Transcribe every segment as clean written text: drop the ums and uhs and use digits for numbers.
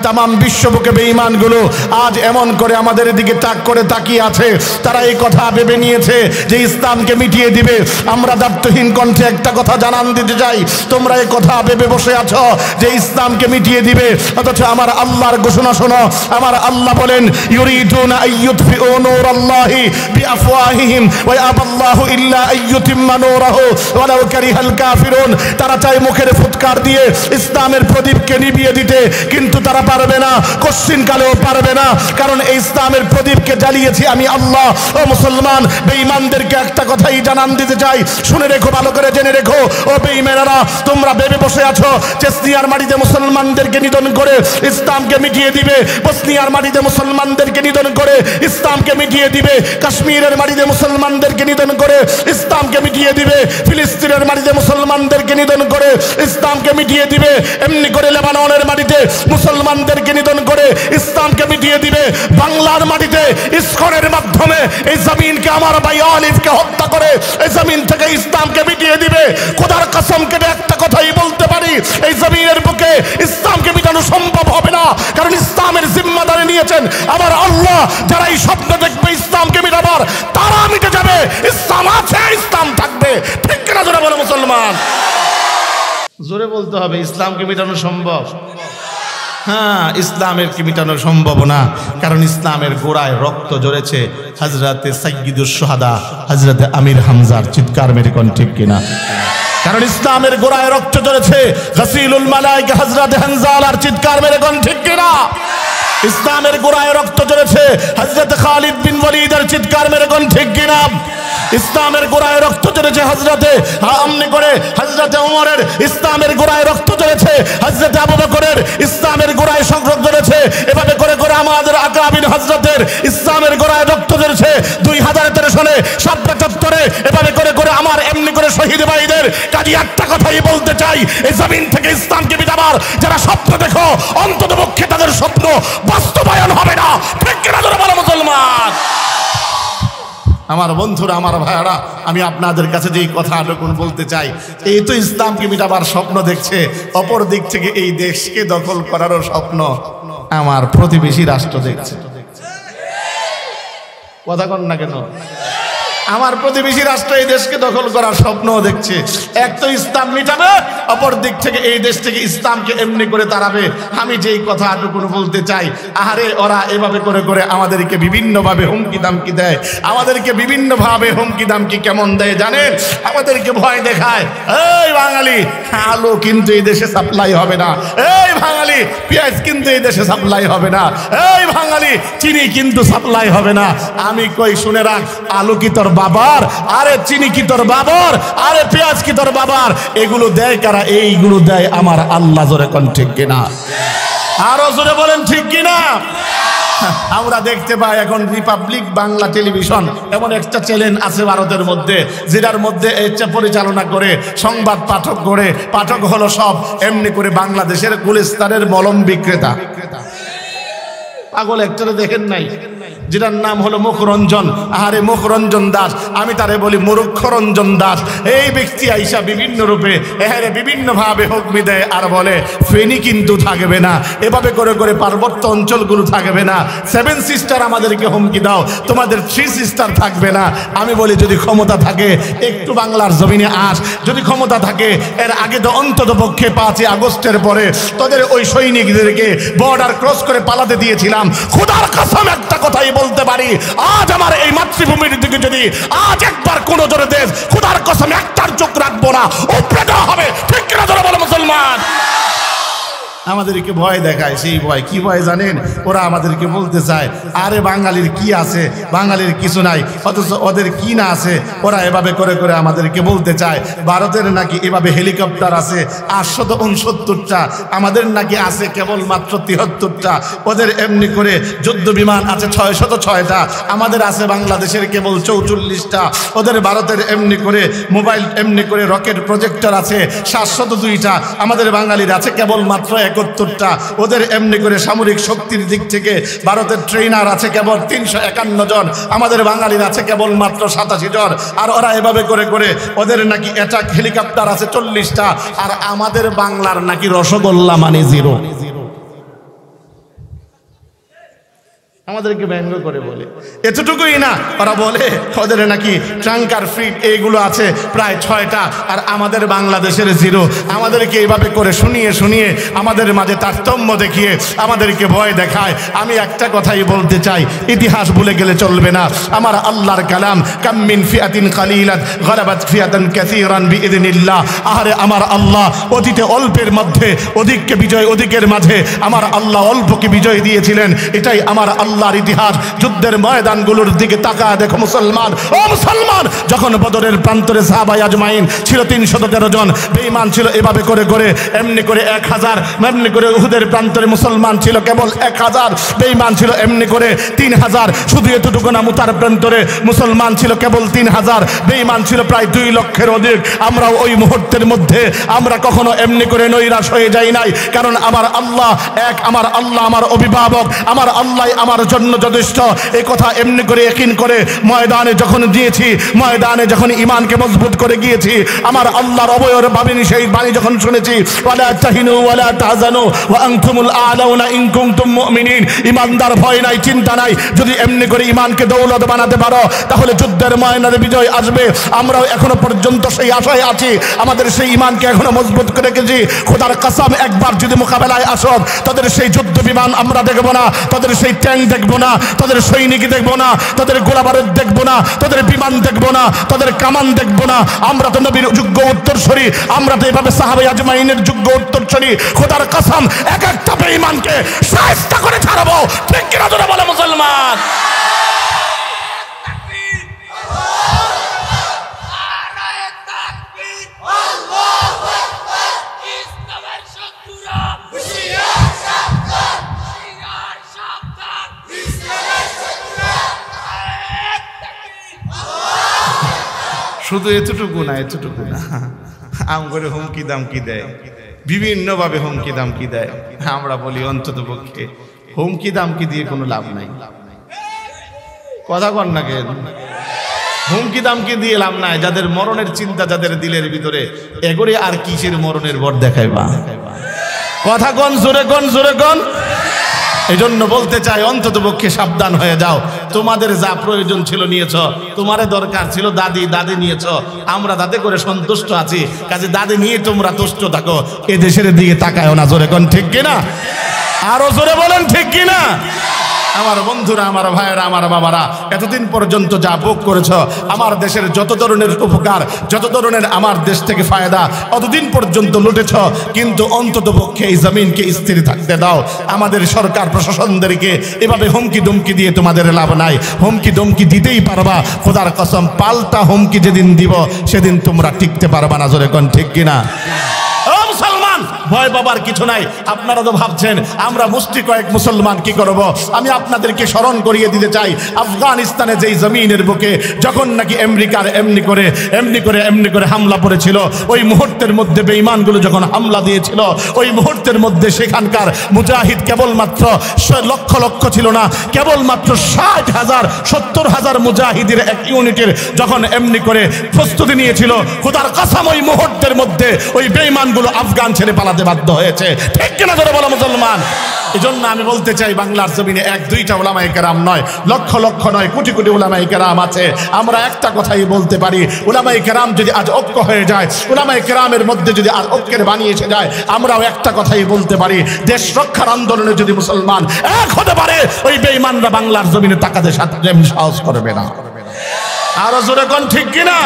তামাম বিশ্ববুকে বেঈমানগুলো আজ এমন করে আমাদের দিকে তাক করে তাকিয়ে আছে। তারা এই কথা ভেবে নিয়েছে যে ইসলামকে মিটিয়ে দিবে। আমরা দায়িত্বহীন কণ্ঠে একটা কথা জানান দিতে চাই, তোমরা এই কথা ভেবে বসে আছো যে ইসলামকে মিটিয়ে দিবে, অথচ আমার আল্লাহর ঘোষণা শোনো। আমার আল্লাহ বলেন, ইউরিদুনা আইয়ুতফিউ নূরাল্লাহি বিআফওয়াহিহিম ওয়া ইয়াবাল্লাহু ইল্লা আইয়ুতিম্মা নূরাহু ওয়ালাউ কারিহাল কাফিরুন। তারা চায় মুখের ফুৎকার দিয়ে ইসলামের প্রদীপকে নিভিয়ে দিতে, কিন্তু তারা পারবে না, কশ্চিন কালেও পারবে না, কারণ এই ইসলামের প্রদীপকে জ্বালিয়েছি আমি আল্লাহ। ও মুসলমান, বেঈমানদেরকে একটা কথাই জানান দিতে চাই, শুনে রেখো, ভালো করে জেনে রেখো। ও বেঈমানেরা, তোমরা ভেবে বসে আছো চেচনিয়ার মাটিতে মুসলমানদেরকে নিধন করে ইসলামকে মিটিয়ে দিবে, বসনিয়ার মাটিতে মুসলমানদেরকে নিধন করে ইসলামকে মিটিয়ে দিবে, কাশ্মীরের মাটিতে মুসলমানদেরকে নিধন করে ইসলামকে মিটিয়ে দিবে, ফিলিস্তিনের মাটিতে মুসলমানদেরকে নিধন করে ইসলামকে মিটিয়ে দিবে, এমনি করে লেবাননের মাটিতে মুসলমানদেরকে নিধন করে ইসলামকে মিটিয়ে দিবে। বাংলার মাটিতে ইসকনের মাধ্যমে এই জমিনকে, আমার ভাই আলিফকে হত্যা করে এই জমিন থেকে ইসলামকে মিটিয়ে দিবে। খোদার কসম কেটে একটা কথাই বলতে পারি, এই জমিনের বুকে ইসলামকে মিটানো সম্ভব হবে না, কারণ ইসলামের জিম্মাদারি নিয়েছেন আমার আল্লাহ। যারা এই স্বপ্ন দেখবে ইসলামকে মিটাবার, তারা মিটে যাবে। ইসলাম আছে, ইসলাম থাকবে। ঠিক কিনা জোরে বলো মুসলমান? জোরে বলতে হবে, ইসলামকে মিটানো সম্ভব? হ্যাঁ, ইসলামের কি মিটানো সম্ভব না, কারণ ইসলামের গোড়ায় রক্ত ঝরেছে হযরতে সাইয়্যিদুশ শুহাদা হযরতে আমির হামজার। চিৎকার মেরে কোন ঠিক কিনা? কারণ ইসলামের গোড়ায় রক্ত ঝরেছে গাসিলুল মালায়েকা হযরতে হানজালার। চিৎকার মেরে কোন ঠিক কিনা? ইসলামের গোড়ায় রক্ত ঝরেছে হযরতে খালিদ বিন ওয়ালিদের। চিৎকার মেরে কোন ঠিক কিনা? ইসলামের গোড়ায় রক্ত ঝরেছে হযরতে আমনে করে হযরতে ওমরের। ইসলামের গোড়ায় রক্ত ঝরেছে হযরতে আবু বকরের। ইসলামের গোড়ায় সংগ্রাম ঝরেছে এভাবে করে করে আমাদের আকাবির হযরতের। ইসলামের গোড়ায় রক্ত ঝরেছে 2013 সালে ৭৭ এভাবে করে করে আমার এমনি করে শহীদ ভাইদের। কাজী একটা কথাই বলতে চাই, এই জমিন থেকে ইসলামকে মিটাবার যারা স্বপ্ন দেখো, অন্ততপক্ষে তাদের স্বপ্ন বাস্তবায়ন হবে না। ঠিক কিনা জোরে বলো মুসলমান? আমার বন্ধুরা, আমার ভাইয়ারা, আমি আপনাদের কাছে যেই কথাটুকু বলতে চাই, এই তো ইসলামকে মিটাবার স্বপ্ন দেখছে, অপর দিক থেকে এই দেশকে দখল করারও স্বপ্ন আমার প্রতিবেশী রাষ্ট্র দেখছে। কথা কন না কেন? আমার প্রতিবেশী রাষ্ট্র এই দেশকে দখল করার স্বপ্নও দেখছে। এক তো ইসলাম মিটাবে, অপর দিক থেকে এই দেশ থেকে ইসলামকে এমনি করে তাড়াবে। আমি যেই কথাটুকু বলতে চাই, আরে ওরা এভাবে করে করে আমাদেরকে বিভিন্নভাবে হুমকি দামকি দেয়। আমাদেরকে বিভিন্নভাবে হুমকি দামকি কেমন দেয় জানেন? আমাদেরকে ভয় দেখায়, এই বাঙালি আলু কিন্তু এই দেশে সাপ্লাই হবে না, এই বাঙালি পেঁয়াজ কিন্তু এই দেশে সাপ্লাই হবে না, এই বাঙালি চিনি কিন্তু সাপ্লাই হবে না। আমি কই শুনে রাখ, আলু কি তোর বাবার? আরে চিনি কি তোর বাবার? আরে পেঁয়াজ কি তোর বাবার? এগুলো দেয় কারা? এইগুলো দেয় আমার আল্লাহ। জোরে কোন ঠিক কিনা? আরো জোরে বলেন ঠিক কিনা? আমরা দেখতে পাই এখন রিপাবলিক বাংলা টেলিভিশন এমন একটা চ্যানেল আছে ভারতের মধ্যে, যেটার মধ্যে পরিচালনা করে সংবাদ পাঠক করে, পাঠক হলো সব এমনি করে বাংলাদেশের গুলিস্তানের মলম বিক্রেতা। পাগল একটা দেখেন নাই, যেটার নাম হলো মুখরঞ্জন। আরে মুখরঞ্জন দাস, আমি তারে বলি মূর্খরঞ্জন দাস। এই ব্যক্তি আইসা বিভিন্ন রূপে বিভিন্ন ভাবে হুকমি দেয় আর বলে ফেনী কিন্তু থাকবে না, এভাবে করে করে পার্বত্য অঞ্চলগুলো থাকবে না। 7 সিস্টার আমাদেরকে হুমকি দাও, তোমাদের 3 সিস্টার থাকবে না। আমি বলি যদি ক্ষমতা থাকে একটু বাংলার জমিনে আস, যদি ক্ষমতা থাকে এর আগে তো অন্তত পক্ষে 5ই আগস্টের পরে তোদের ওই সৈনিকদেরকে বর্ডার ক্রস করে পালাতে দিয়েছিলাম। খোদার কসম একটা কথাই বলতে পারি, আজ আমার এই মাতৃভূমির দিকে যদি আজ একবার কোন জোরে দেশ, খোদার কসম একটার চোখ রাখবো না, উপরে দেওয়া হবে। ঠিক কিনা জোরে বলো মুসলমান? আমাদেরকে ভয় দেখায়, সেই ভয় কি ভয় জানেন? ওরা আমাদেরকে বলতে চায় আরে বাঙালির কি আছে, বাঙালির কিছু নাই, অথচ ওদের কি না আছে ওরা এভাবে করে করে আমাদেরকে বলতে চায়। ভারতের নাকি এভাবে হেলিকপ্টার আছে 869টা, আমাদের নাকি আছে কেবলমাত্র 73টা। ওদের এমনি করে যুদ্ধ বিমান আছে 606টা, আমাদের আছে বাংলাদেশের কেবল 44টা। ওদের ভারতের এমনি করে মোবাইল এমনি করে রকেট প্রজেক্টর আছে 702টা, আমাদের বাঙালির আছে কেবলমাত্র 71টা। ওদের এমনি করে সামরিক শক্তির দিক থেকে ভারতের ট্রেনার আছে কেবল 351 জন, আমাদের বাঙালির আছে কেবলমাত্র 87 জন। আর ওরা এভাবে করে করে ওদের নাকি অ্যাটাক হেলিকপ্টার আছে 40টা, আর আমাদের বাংলার নাকি রসগোল্লা মানে 0। আমাদেরকে ব্যঙ্গ করে বলে। এতটুকুই না, ওরা বলে ওদের নাকি ট্রাঙ্কার ফিট এইগুলো আছে প্রায় 6টা, আর আমাদের বাংলাদেশের 0। আমাদেরকে এইভাবে করে শুনিয়ে শুনিয়ে আমাদের মাঝে তারতম্য দেখিয়ে আমাদেরকে ভয় দেখায়। আমি একটা কথাই বলতে চাই, ইতিহাস ভুলে গেলে চলবে না। আমার আল্লাহর কালাম, কাম মিন ফিআতিন কালিলাত গালাবাত ফিআতান কাসীরান বিইذনিল্লাহ। আরে আমার আল্লাহ অতীতে অল্পের মধ্যে অধিককে বিজয়, অধিকের মাঝে আমার আল্লাহ অল্পকে বিজয় দিয়েছিলেন। এটাই আমার আল্লাহর ইতিহাস। যুদ্ধের ময়দানগুলোর দিকে তাকায় দেখো মুসলমান, ও মুসলমান, যখন বদরের প্রান্তরে সাহাবায়ে আজমাইন ছিল 313 জন, বেঈমান ছিল এভাবে করে করে এমনি করে 1000, এমনি করে উহুদের প্রান্তরে মুসলমান ছিল কেবল 1000, বেঈমান ছিল এমনি করে 3000। শুধু এতটুকু না, মুতার প্রান্তরে মুসলমান ছিল কেবল 3000, বেঈমান ছিল প্রায় 2 লক্ষের অধিক। আমরা ওই মুহূর্তের মধ্যে আমরা কখনো এমনি করে নৈরাশ হয়ে যাই নাই, কারণ আমার আল্লাহ এক, আমার আল্লাহ আমার অভিভাবক, আমার আল্লাহ আমার জন্য যথেষ্ট। এই কথা এমনি করে ইয়াকিন করে ময়দানে যখন দিয়েছি, ময়দানে যখন ঈমানকে মজবুত করে গিয়েছি, আমার আল্লাহর অবয়র ভাবিনি সেই বাণী যখন শুনেছি, ওয়ালা তাহিনু ওয়ালা তাহজানু ওয়া আনতুমুল আ'লাউনা ইন কুনতুম মুমিনিন। ঈমানদার ভয় নাই, চিন্তা নাই। যদি এমনি করে ঈমানকে দৌলত বানাতে পারো তাহলে যুদ্ধের ময়দানে বিজয় আসবে। আমরাও এখনো পর্যন্ত সেই আশায় আছি, আমাদের সেই ঈমানকে এখনো মজবুত করে রেখেছি। খোদার কসম, একবার যদি মোকাবেলায় আসো, তাদের সেই যুদ্ধ বিমান আমরা দেখব না, তাদের সেই ট্যাঙ্ক দেখব না, তাদের সৈনিক দেখব না, তাদের গোলাবারুদ দেখব না, তাদের বিমান দেখব না, তাদের কামান দেখব না। আমরা তো নবীর যোগ্য উত্তরসূরি, আমরা তো এভাবে সাহাবায়ে আজমাইনের যোগ্য উত্তরসূরি। খোদার কসম, এক একটা বেঈমানকে শায়েস্তা করে ছাড়বো। ঠিক কিনা তোরা বলে মুসলমান? শুধু এতটুকু না, এতটুকু না, আম করে হুমকি দামকি দেয়, বিভিন্নভাবে হুমকি দামকি দেয়। আমরা বলি অন্তত পক্ষে হুমকি দামকি দিয়ে কোনো লাভ নাই। কথা কন না কেন? হুমকি দামকি দিয়ে লাভ নাই। যাদের মরণের চিন্তা যাদের দিলের ভিতরে, এগোরে আর কিসের মরণের বর দেখাইবা? কথা কন, জোরে কন, জোরে কন। এই জন্য বলতে চাই, অন্তত পক্ষে সাবধান হয়ে যাও। তোমাদের যা প্রয়োজন ছিল নিয়েছ, তোমারে দরকার ছিল দাদি, দাদি নিয়েছ, আমরা তাতে করে সন্তুষ্ট আছি। কাজে দাদি নিয়ে তোমরা তুষ্ট থাকো, এ দেশের দিকে তাকায় না। জোরে কোন ঠিক কিনা? আরো জোরে বলেন ঠিক কিনা? আমার বন্ধুরা, আমার ভাইয়েরা, আমার বাবারা, এতদিন পর্যন্ত যা ভোগ করেছ, আমার দেশের যত ধরনের উপকার, যত ধরনের আমার দেশ থেকে ফায়দা, অতদিন পর্যন্ত লুটেছ। কিন্তু অন্তত পক্ষে এই জমিনকে স্থির থাকতে দাও। আমাদের সরকার প্রশাসনদেরকে এভাবে হুমকি দুমকি দিয়ে তোমাদের লাভ নাই। হুমকি দুমকি দিতেই পারবা, খোদার কসম পাল্টা হুমকি যেদিন দিব সেদিন তোমরা টিকতে পারবা না। জোরে কোন ঠিক কিনা? মুসলমান, ভয় পাবার কিছু নাই। আপনারা তো ভাবছেন আমরা মুষ্টি কয়েক মুসলমান কি করব। আমি আপনাদেরকে স্মরণ করিয়ে দিতে চাই, আফগানিস্তানে যেই জমিনের বুকে যখন নাকি আমেরিকার এমনি করে হামলা পড়েছিল, ওই মুহূর্তের মধ্যে বেঈমানগুলো যখন হামলা দিয়েছিল, ওই মুহূর্তের মধ্যে সেখানকার মুজাহিদ কেবলমাত্র লক্ষ লক্ষ ছিল না, কেবলমাত্র 60,000 70,000 মুজাহিদের এক ইউনিটের যখন এমনি করে প্রস্তুতি নিয়েছিল, খোদার কসম ওই মুহূর্তের মধ্যে ওই বেঈমানগুলো আফগান ছেড়ে পালাতে বাধ্য হয়েছে। ঠিক কিনা ধরে বলো মুসলমান? এজন্য আমি বলতে চাই, বাংলার জমিনে 1-2টা উলামায়ে কেরাম নয়, লক্ষ লক্ষ নয়, কোটি কোটি উলামায়ে কেরাম আছে। আমরা একটা কথাই বলতে পারি, উলামায়ে কেরাম যদি আজ ঐক্য হয়ে যায়, উলামায়ে কেরামের মধ্যে যদি আর ঐক্যের বাণী এসে যায়, আমরাও একটা কথাই বলতে পারি, দেশ রক্ষার আন্দোলনে যদি মুসলমান এক হতে পারে, ওই বেঈমানরা বাংলার জমিনে তাকাতে সাহস করবে না। আরো জোরে কোন ঠিক কিনা?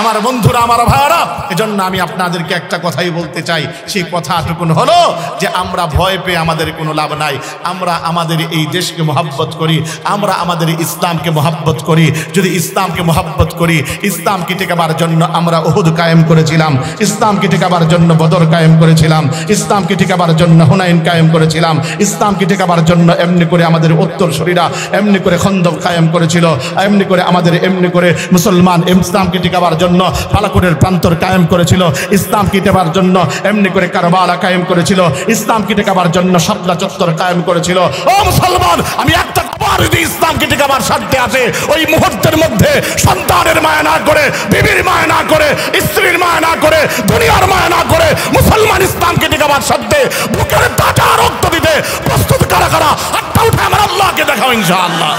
আমার বন্ধুরা, আমার ভাইরা, এজন্য আমি আপনাদেরকে একটা কথাই বলতে চাই, সেই কথাটুকুন হলো যে আমরা ভয় পেয়ে আমাদের কোনো লাভ নাই। আমরা আমাদের এই দেশকে মহব্বত করি, আমরা আমাদের ইসলামকে মহব্বত করি। যদি ইসলামকে মহব্বত করি, ইসলামকে টেকাবার জন্য আমরা উহুদ কায়েম করেছিলাম, ইসলামকে টেকাবার জন্য বদর কায়েম করেছিলাম, ইসলামকে টেকাবার জন্য হুনাইন কায়েম করেছিলাম, ইসলামকে টেকাবার জন্য এমনি করে আমাদের উত্তরসূরিরা এমনি করে খন্দক কায়েম করেছিল, এমনি করে আমাদের এমনি করে মুসলমান ইসলামকে টেকাবার জন্য বালাকোটের প্রান্তর কায়েম করেছিল, ইসলামকে টেকাবার জন্য এমনি করে কারবালা কায়েম করেছিল, ইসলামকে টেকাবার জন্য শাপলা চত্বর কায়েম করেছিল। ও মুসলমান, আমি একটা যদি ইসলামকে টেকাবার স্বার্থে আছে, ওই মুহূর্তের মধ্যে সন্তানের মায়া না করে, বিবির মায়া না করে, স্ত্রীর মায়া না করে, দুনিয়ার মায়া না করে, মুসলমান ইসলামকে টেকাবার স্বার্থে বুকের টাটা রক্ত দিতে প্রস্তুত কারা কারা? হাতটা উঠে আমার আল্লাহকে দেখাও ইনশাআল্লাহ।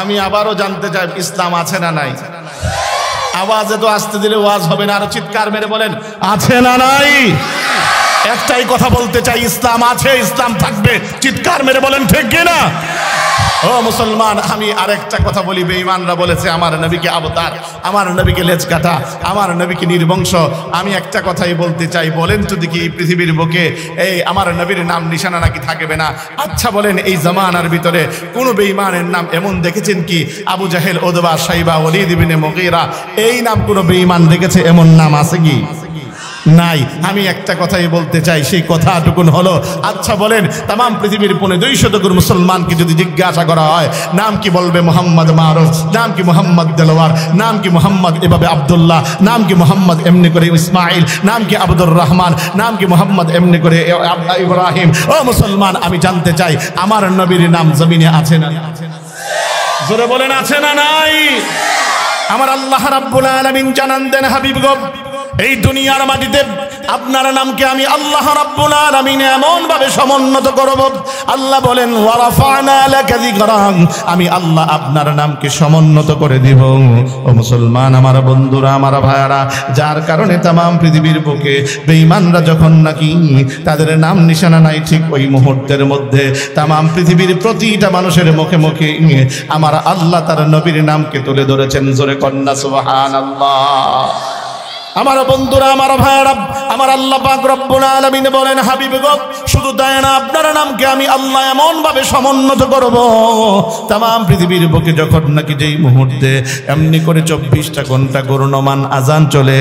আমি আবারও জানতে চাই ইসলাম আছে না নাই? আওয়াজে তো আসতে দিলে ওয়াজ হবে না, আরো চিৎকার মেরে বলেন আছে না নাই? একটাই কথা বলতে চাই, ইসলাম আছে, ইসলাম থাকবে। চিৎকার মেরে বলেন ঠিক কিনা? ও মুসলমান, আমি আরেকটা কথা বলি। বেঈমানরা বলেছে আমার নবীকে অবতার, আমার নবীকে লেজ কাটা, আমার নবীকে নির্বংশ। আমি একটা কথাই বলতে চাই, বলেন তো দেখি এই পৃথিবীর বুকে এই আমার নবীর নাম নিশানা নাকি থাকবে না? আচ্ছা বলেন, এই জামানার ভিতরে কোন বেঈমানের নাম এমন দেখেছেন কি? আবু জাহেল, উতবা, শাইবা, ওয়ালিদ ইবনে মুগীরা, এই নাম কোন বেঈমান দেখেছে? এমন নাম আছে কি? নাই। আমি একটা কথাই বলতে চাই, সেই কথাটুকুন হলো, আচ্ছা বলেন তাম পৃথিবীর 250 কোটি মুসলমানকে যদি জিজ্ঞাসা করা হয় নাম কি, বলবে মোহাম্মদ মারুফ, নাম কি মোহাম্মদ দেলোয়ার, নাম কি মোহাম্মদ এভাবে আব্দুল্লাহ, নাম কি মোহাম্মদ এমনি করে ইসমাইল, নাম কি আব্দুর রহমান, নাম কি মোহাম্মদ এমনি করে ইব্রাহিম। ও মুসলমান, আমি জানতে চাই আমার নবীর নাম জমিনে আছে না? জোরে বলেন আছে না নাই? আমার আল্লাহ রাব্বুল আলামিন জানান দেন, হাবিব গো, এই দুনিয়ার মাটিতে আপনার নামকে আমি আল্লাহ রাব্বুল আলামিন এমন ভাবে সমুন্নত করব। আল্লাহ বলেন ওয়া রাফা'না লাকা যিকরাক, আমি আল্লাহ আপনার নামকে সমুন্নত করে দিব। ও মুসলমান, আমার বন্ধুরা, আমার ভাইয়ারা, যার কারণে तमाम পৃথিবীর বুকে বেঈমানরা যখন নাকি তাদের নাম নিশানা নাই, ঠিক ওই মুহূর্তের মধ্যে तमाम পৃথিবীর প্রতিটা মানুষের মুখে মুখে আমার আল্লাহ তার নবীর নামকে তুলে ধরেছেন। জোরে কন্না সুবহানাল্লাহ। আমার বন্ধুরা, আমার ভাইরা, আমার আল্লাহ পাক রব্বুল আলামিন বলেন, হাবিব গো, শুধু তাই না, আপনার নামকে আমি আল্লাহ এমন ভাবে সমুন্নত করব तमाम পৃথিবীর বুকে যখন নাকি যেই মুহূর্তে এমনি করে 24টা ঘন্টা গণমান আজান চলে,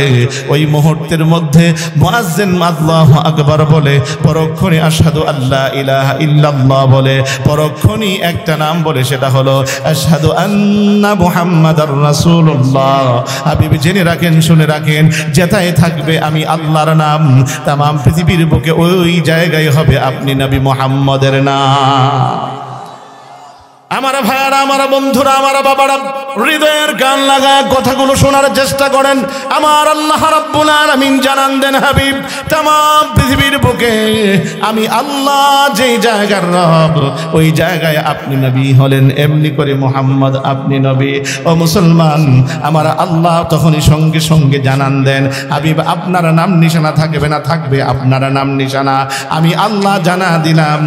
ওই মুহূর্তের মধ্যে মুয়াজ্জিন আল্লাহু আকবার বলে, পরক্ষণে আশহাদু আল্লা ইলাহা ইল্লাল্লাহ বলে, পরক্ষণে একটা নাম বলে, সেটা হলো আশহাদু আন্না মুহাম্মাদার রাসূলুল্লাহ। হাবিব জেনে রাখেন, শুনে রাখেন, যেথায় থাকবে আমি আল্লাহর নাম, तमाम পৃথিবীর বুকে ওই জায়গায় হবে আপনি নবী মুহাম্মদের নাম। আমার ভাইয়ারা, আমার বন্ধুরা, আমার বাবারা, হৃদয়ের কান লাগায় কথাগুলো শোনার চেষ্টা করেন। আমার আল্লাহ রাব্বুল আলামিন জানান দেন, হাবিব, तमाम পৃথিবীর বুকে আমি আল্লাহ যেই জায়গার রব, ওই জায়গায় আপনি নবী হলেন, এমনি করে মুহাম্মদ আপনি নবী। ও মুসলমান, আমার আল্লাহ তখনই সঙ্গে সঙ্গে জানান দেন, হাবিব, আপনার নাম নিশানা থাকবে না, থাকবে আপনার নাম নিশানা। আমি আল্লাহ জানা দিলাম,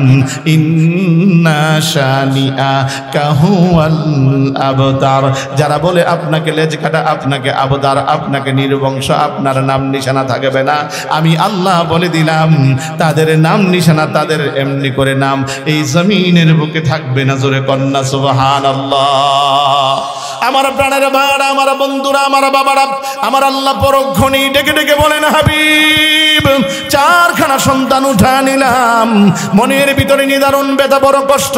ইন্না শানিআ কাহুয়াল আবতার। যারা বলে আপনাকে লেজ কাটা, আপনাকে আবদার, আপনাকে নির্বংশ, আপনার নাম নিশানা থাকবে না, আমি আল্লাহ বলে দিলাম তাদের নাম নিশানা, তাদের এমনি করে নাম এই জমিনের বুকে থাকবে না। জোরে কন্না সুবহানাল্লাহ। আমার প্রাণের ভাইরা, আমার বন্ধুরা, আমার বাবারা, আমার আল্লাহ পরক্ষণে ডেকে ডেকে বলেন, হাবিব, 4খানা সন্তান উঠা নিলাম, মনের ভিতরে নিদারুণ ব্যথা, বড় কষ্ট।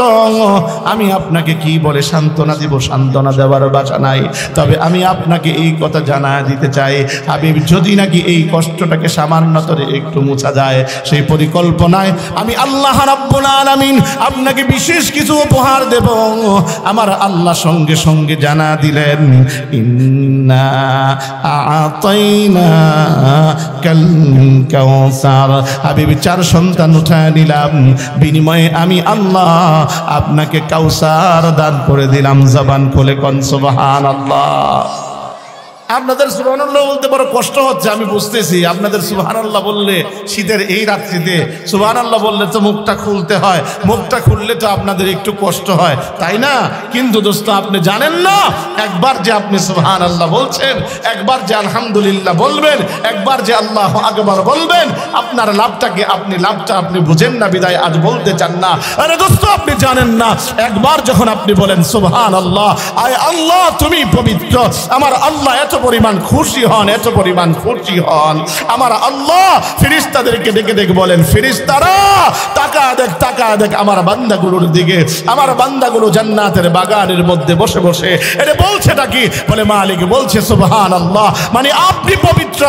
আমি আপনাকে কি বলে সান্ত্বনা দিব? সান্ত্বনা দেওয়ার ভাষা নাই, তবে আমি আপনাকে এই কথা জানা দিতে চাই, হাবিব, যদি নাকি এই কষ্টটাকে সামান্যতরে একটু মুছা যায়, সেই পরিকল্পনায় আমি আল্লাহ রাব্বুল আলামিন আপনাকে বিশেষ কিছু উপহার দেব। আমার আল্লাহ সঙ্গে সঙ্গে জানা দিলেন, ইন্না আতাইনা কাল কাউসার। হাবিব, 4 সন্তান উঠায় নিলাম, বিনিময়ে আমি আল্লাহ আপনাকে কাউসার দান করে দিলাম। জবান খুলে কোন সুবহানাল্লাহ। আপনাদের সুবহানাল্লাহ বলতে বড় কষ্ট হচ্ছে, আমি বুঝতেছি। আপনাদের সুবহানাল্লাহ বললে শীতের এই রাত্রিতে সুবহানাল্লাহ বললে তো মুখটা খুলতে হয়, মুখটা খুললে তো আপনাদের একটু কষ্ট হয়, তাই না? কিন্তু দোস্ত, আপনি জানেন না, একবার যে আপনি সুবহানাল্লাহ বলছেন, একবার যে আলহামদুলিল্লাহ বলবেন, একবার যে আল্লাহু আকবার বলবেন, আপনার লাভটাকে আপনি বুঝেন না, বিদায় আজ বলতে চান না। আরে দোস্ত, আপনি জানেন না, একবার যখন আপনি বলেন সুবহানাল্লাহ, আয় আল্লাহ তুমি পবিত্র, আমার আল্লাহ এত পরিমাণ খুশি হন, এত পরিমাণ খুশি হন, আমার আল্লাহ ফেরেশতাদেরকে ডেকে ডেকে বলেন, ফেরেশতারা তাকা দেখ আমার বান্দাগুলোর দিকে। আমার বান্দাগুলো জান্নাতের বাগানের মধ্যে বসে বসে এটা বলছেটা কি? বলে মালিক বলছে সুবহানাল্লাহ, মানে আপনি পবিত্র,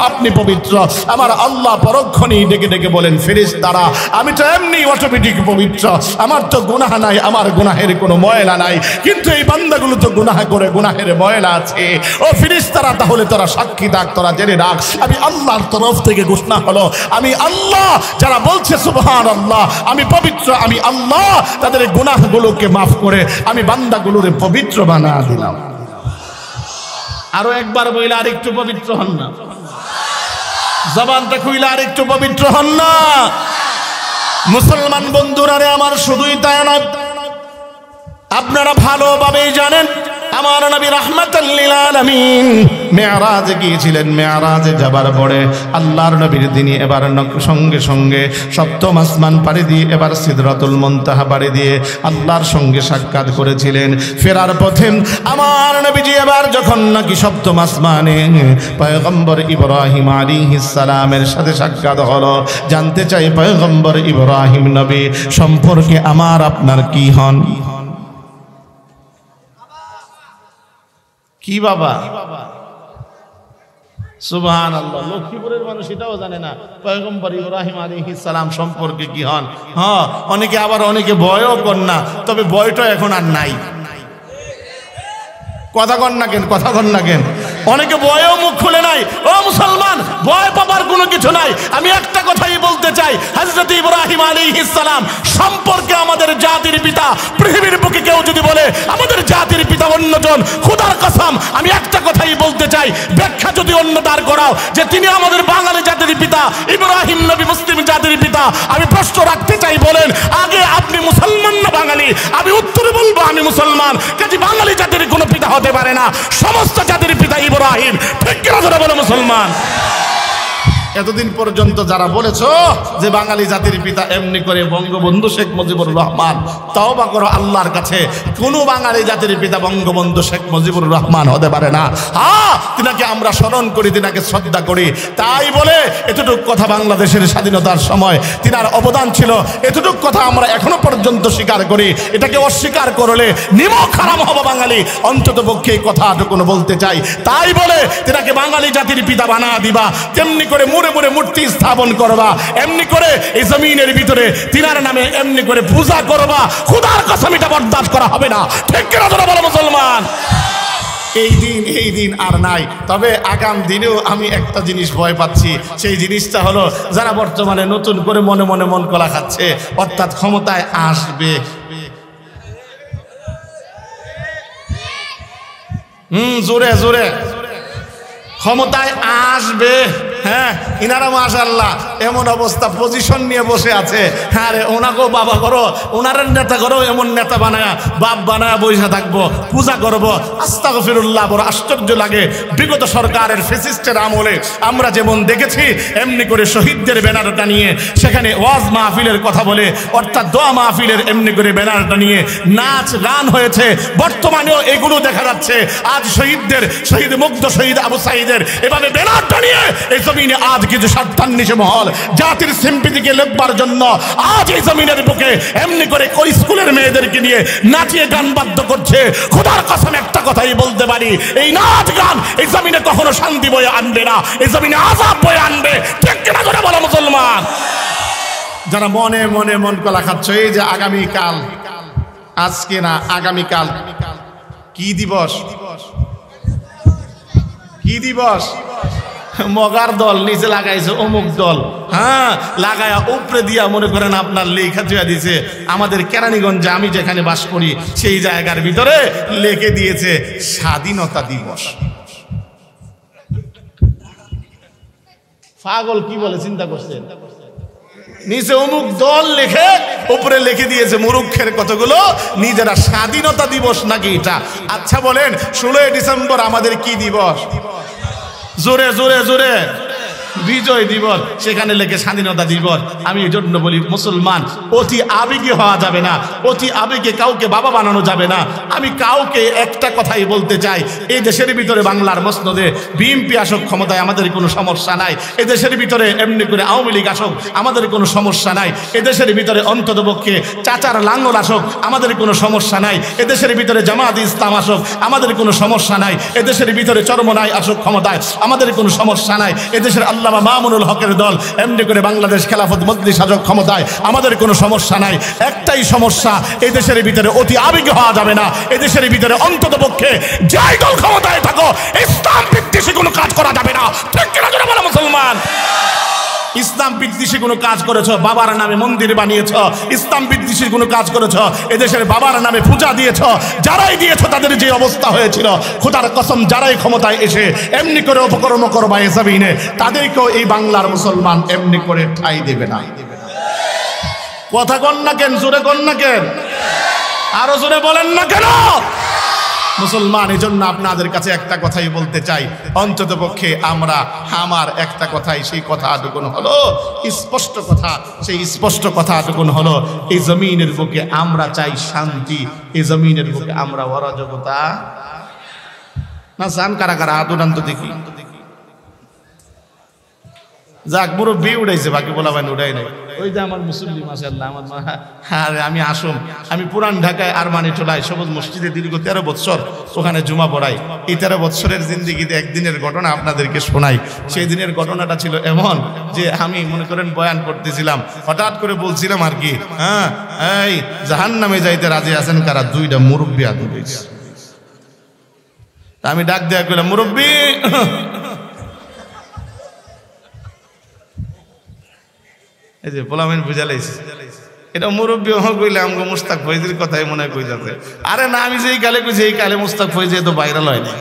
আপনি পবিত্র। আমার আল্লাহ পরক্ষণেই ডেকে ডেকে বলেন, ফেরেশতারা আমি তো এমনি অটোমেটিক পবিত্র, আমার তো গুনাহ নাই, আমার গুনাহের কোনো ময়লা নাই, কিন্তু এই বান্দাগুলো তো গুনাহ করে, গুনাহের ময়লা আছে। ও ফেরেশতারা তাহলে তোরা সাক্ষী থাক, তোরা জেনে রাখ আমি আল্লাহর তরফ থেকে ঘোষণা হলো, আমি আল্লাহ যারা বলছে সুবহানাল্লাহ আমি পবিত্র, আমি আল্লাহ তাদের গুনাহগুলোকে মাফ করে আমি বান্দাগুলোরে পবিত্র বানা দিলাম। আরো একবার বইলে আর একটু পবিত্র হন না, জবানটা খুইলে আর একটু পবিত্র হন না। মুসলমান বন্ধুরা রে আমার, শুধুই তাই না, আপনারা ভালোভাবেই জানেন আমার নবী রাহমাতাল লিল আলামিন মেরাজে গিয়েছিলেন। মেরাজে যাবার পরে আল্লাহর নবীর দিনে এবার সঙ্গে সঙ্গে সপ্তম আসমান পাড়ি দিয়ে এবার সিদরাতুল মুনতাহা পাড়ি দিয়ে আল্লাহর সঙ্গে সাক্ষাৎ করেছিলেন। ফেরার পথে আমার নবীজি এবার যখন নাকি সপ্তম আসমানে পয়গম্বর ইব্রাহিম আলাইহিস সালামের সাথে সাক্ষাৎ হলো, জানতে চাই পয়গম্বর ইব্রাহিম নবী সম্পর্কে আমার আপনার কি হন? কি বাবা? সুবহানাল্লাহ, লক্ষ্মীপুরের মানুষ এটাও জানে না পয়গম্বর ইব্রাহিম আলাইহিস সালাম সম্পর্কে কি হন। হ্যাঁ, অনেকে আবার অনেকে ভয়ও কর না, তবে ভয়টা এখন আর নাই। কথা কন না কেন, কথা কন না কেন? অনেকে ভয়েও মুখ খুলে নাই। ও মুসলমান, ভয় পাবার কোনো কিছু নাই। আমি একটা কথাই বলতে চাই, হযরত ইব্রাহিম আলাইহিস সালাম সম্পর্কে আমাদের জাতির পিতা, পৃথিবীর বুকে কেউ যদি বলে আমাদের জাতির পিতা অন্যজন, খোদার কসম আমি একটা কথাই বলতে চাই, ব্যাখ্যা যদি অন্য দাঁড় করাও যে তিনি আমাদের বাঙালি জাতির পিতা, ইব্রাহিম নবী মুসলিম জাতির পিতা, আমি প্রশ্ন রাখতে চাই, বলেন আগে আপনি মুসলমান না বাঙালি? আমি উত্তরে বলবো আমি মুসলমান। কাজে বাঙালি জাতির কোনো পিতা হতে পারে না, সমস্ত জাতির পিতা ইব্রাহিম। ঠিক কিনা ধরে বলো মুসলমান? এতদিন পর্যন্ত যারা বলেছো যে বাঙালি জাতির পিতা এমনি করে বঙ্গবন্ধু শেখ মুজিবুর রহমান, তওবা করো আল্লাহর কাছে, কোন বাঙালি জাতির পিতা বঙ্গবন্ধু শেখ মুজিবুর রহমান হতে পারে না। হ্যাঁ, তিনাকে আমরা স্মরণ করি, তিনাকে শ্রদ্ধা করি, তাই বলে এতটুক কথা বাংলাদেশের স্বাধীনতার সময় তিনার অবদান ছিল, এতটুক কথা আমরা এখনো পর্যন্ত স্বীকার করি। এটাকে অস্বীকার করলে নিমক হারাম হবে বাঙালি। অন্তত পক্ষে এই কথাটুকু বলতে চাই, তাই বলে তিনাকে বাঙালি জাতির পিতা বানা দিবা, তেমনি করে মুড়ে মূর্তি স্থাপন করবা, এমনি করে এই জমিনের ভিতরে তিনার নামে এমনি করে পূজা করবা, খোদার কসম এটা বরদাস্ত করা হবে না। ঠিক কিনা তোরা বলো মুসলমান? এই দিন আর নাই। তবে আগাম দিনেও আমি একটা জিনিস ভয় পাচ্ছি, সেই জিনিসটা হলো যারা বর্তমানে নতুন করে মনে মনে মন কলা খাচ্ছে, অর্থাৎ ক্ষমতায় আসবে, জোরে জোরে ক্ষমতায় আসবে। হ্যাঁ, ইনারা মাশাআল্লাহ এমন অবস্থা পজিশন নিয়ে বসে আছে। হ্যাঁ রে, ওনাকেও বাবা করো, ওনার নেতা করো, এমন নেতা বানায়া বাপ বানায়া বসে থাকবো, পূজা করবো। আস্তাগফিরুল্লাহ, বড় আশ্চর্য লাগে। বিগত সরকারের ফ্যাসিস্টের আমলে আমরা যেমন দেখেছি, এমনি করে শহীদদের ব্যানারটা নিয়ে সেখানে ওয়াজ মাহফিলের কথা বলে, অর্থাৎ দোয়া মাহফিলের এমনি করে ব্যানারটা নিয়ে নাচ গান হয়েছে। বর্তমানেও এগুলো দেখা যাচ্ছে। আজ শহীদদের, শহীদ মুগ্ধ শহীদ আবু সাঈদের এভাবে ব্যানারটা নিয়ে এই জমিনে আজ কিছু স্বার্থান্বেষী মহল জাতির সিম্পিতিকে লেখবার জন্য আজ এই জমিনের বুকে এমনি করে স্কুলের মেয়েদেরকে নিয়ে নাচিয়ে গান বাদ্য করছে। খোদার কসম একটা কথাই বলতে পারি, এই নাচ গান এই জমিনে কখনো শান্তি বয়ে আনবে না, এই জমিনে আযাব বয়ে আনবে। ঠিক কিনা করে বলো মুসলমান? যারা মনে মনে মন কলা খাচ্ছ, এই যে আগামীকাল, আজকে না আগামীকাল কি দিবস? কি দিবস? মগার দল নিচে লাগাইছে অমুক দল, হ্যাঁ লাগায়া উপরে দিয়া মনে করেন আপনার লেখা চুয়া দিছে। আমাদের কেরানীগঞ্জে আমি যেখানে বাস করি সেই জায়গার ভিতরে লিখে দিয়েছে স্বাধীনতা দিবস। পাগল কি বলে চিন্তা করছে? নিচে অমুক দল লিখে উপরে লিখে দিয়েছে মুরুক্ষের কতগুলো নিজেরা স্বাধীনতা দিবস নাকি এটা। আচ্ছা বলেন 16 ডিসেম্বর আমাদের কি দিবস? জোরে জোরে জোরে বিজয় দিবস, সেখানে লেখে স্বাধীনতা দিবস। আমি এই জন্য বলি মুসলমান অতি আবেগী হওয়া যাবে না, অতি আবেগে কাউকে বাবা বানানো যাবে না। আমি কাউকে একটা কথাই বলতে চাই, এই দেশের ভিতরে বাংলার মসনদে বিএনপি আসুক ক্ষমতায় আমাদের কোনো সমস্যা নাই, এই দেশের ভিতরে এমনি করে আওয়ামী লীগ আসুক আমাদের কোনো সমস্যা নাই, এই দেশের ভিতরে অন্ততপক্ষে চাচার লাঙ্গল আসুক আমাদের কোনো সমস্যা নাই, এই দেশের ভিতরে জামাত ইসলাম আসুক আমাদের কোনো সমস্যা নাই, এই দেশের ভিতরে চরমনাই আসুক ক্ষমতায় আমাদের কোনো সমস্যা নাই, এই দেশের আল্লামা মামুনুল হকের দল এমনি করে বাংলাদেশ খেলাফত মজলিস আসুক ক্ষমতায় আমাদের কোনো সমস্যা নাই। একটাই সমস্যা, এই দেশের ভিতরে অতি আবেগী হওয়া যাবে না, এই দেশের ভিতরে অন্ততপক্ষে যাই দল ক্ষমতায় থাকো ইসলাম বিদ্বেষী কোনো কাজ করা যাবে না। ঠিক কিনা জোরে বলো মুসলমান? ইসলাম বিদ্বেষী কোনো কাজ করেছ, বাবার নামে মন্দির বানিয়েছ, ইসলাম বিদ্বেষী কোনো কাজ করেছ, এদেশের বাবার নামে পূজা দিয়েছ, যারাই দিয়েছ তাদের যে অবস্থা হয়েছিল, খোদার কসম যারাই ক্ষমতায় এসে এমনি করে অপকর্ম করবা এসাবিনে, তাদেরকেও এই বাংলার মুসলমান এমনি করে ঠাঁই দেবে না। কথা কন না কেন? জোরে কন না কেন? আরো জোরে বলেন না কেন? মুসলমান এই জন্য আপনাদের কাছে একটা কথাই বলতে চাই, অন্তত পক্ষে আমার একটা কথাই, সেই কথাটুকুন হলো স্পষ্ট কথা, সেই স্পষ্ট কথাটুকুন হলো এই জমিনের বুকে আমরা চাই শান্তি, এই জমিনের বুকে আমরা অরাজকতা না চান। কারা কারা আদুরান্ত দেখি? যাক, মুরব্বি উড়াইছে, বাকি বলা ভাই উড়াই নাই। ওই যে আমার মুসল্লি মাশাআল্লাহ, আমার আমি আসুম, আমি পুরান ঢাকায় আরমানি টোলায় সবুজ মসজিদে দীর্ঘ 13 বছর ওখানে জুমা পড়াই। এই 13 বছরের জিন্দিগিতে একদিনের ঘটনা আপনাদেরকে শোনাই। সেই দিনের ঘটনাটা ছিল এমন যে আমি মনে করেন বয়ান করতেছিলাম, হঠাৎ করে বলছিলাম আর কি, হ্যাঁ এই জাহান্নামে যাইতে রাজি আছেন কারা? 2টা মুরব্বি আদু হয়েছে। আমি ডাক দেয়া কইলাম, মুরব্বি এই যে পোলামেন বুঝালাইছে, এটা মুরব্বী কইলে আমাকে মুস্তাক ফৈজির কথাই মনে হয় কই যাচ্ছে। আরে না, আমি যেই কালে কইছি এই কালে মুস্তাক ফৈজি তো ভাইরাল হয় না।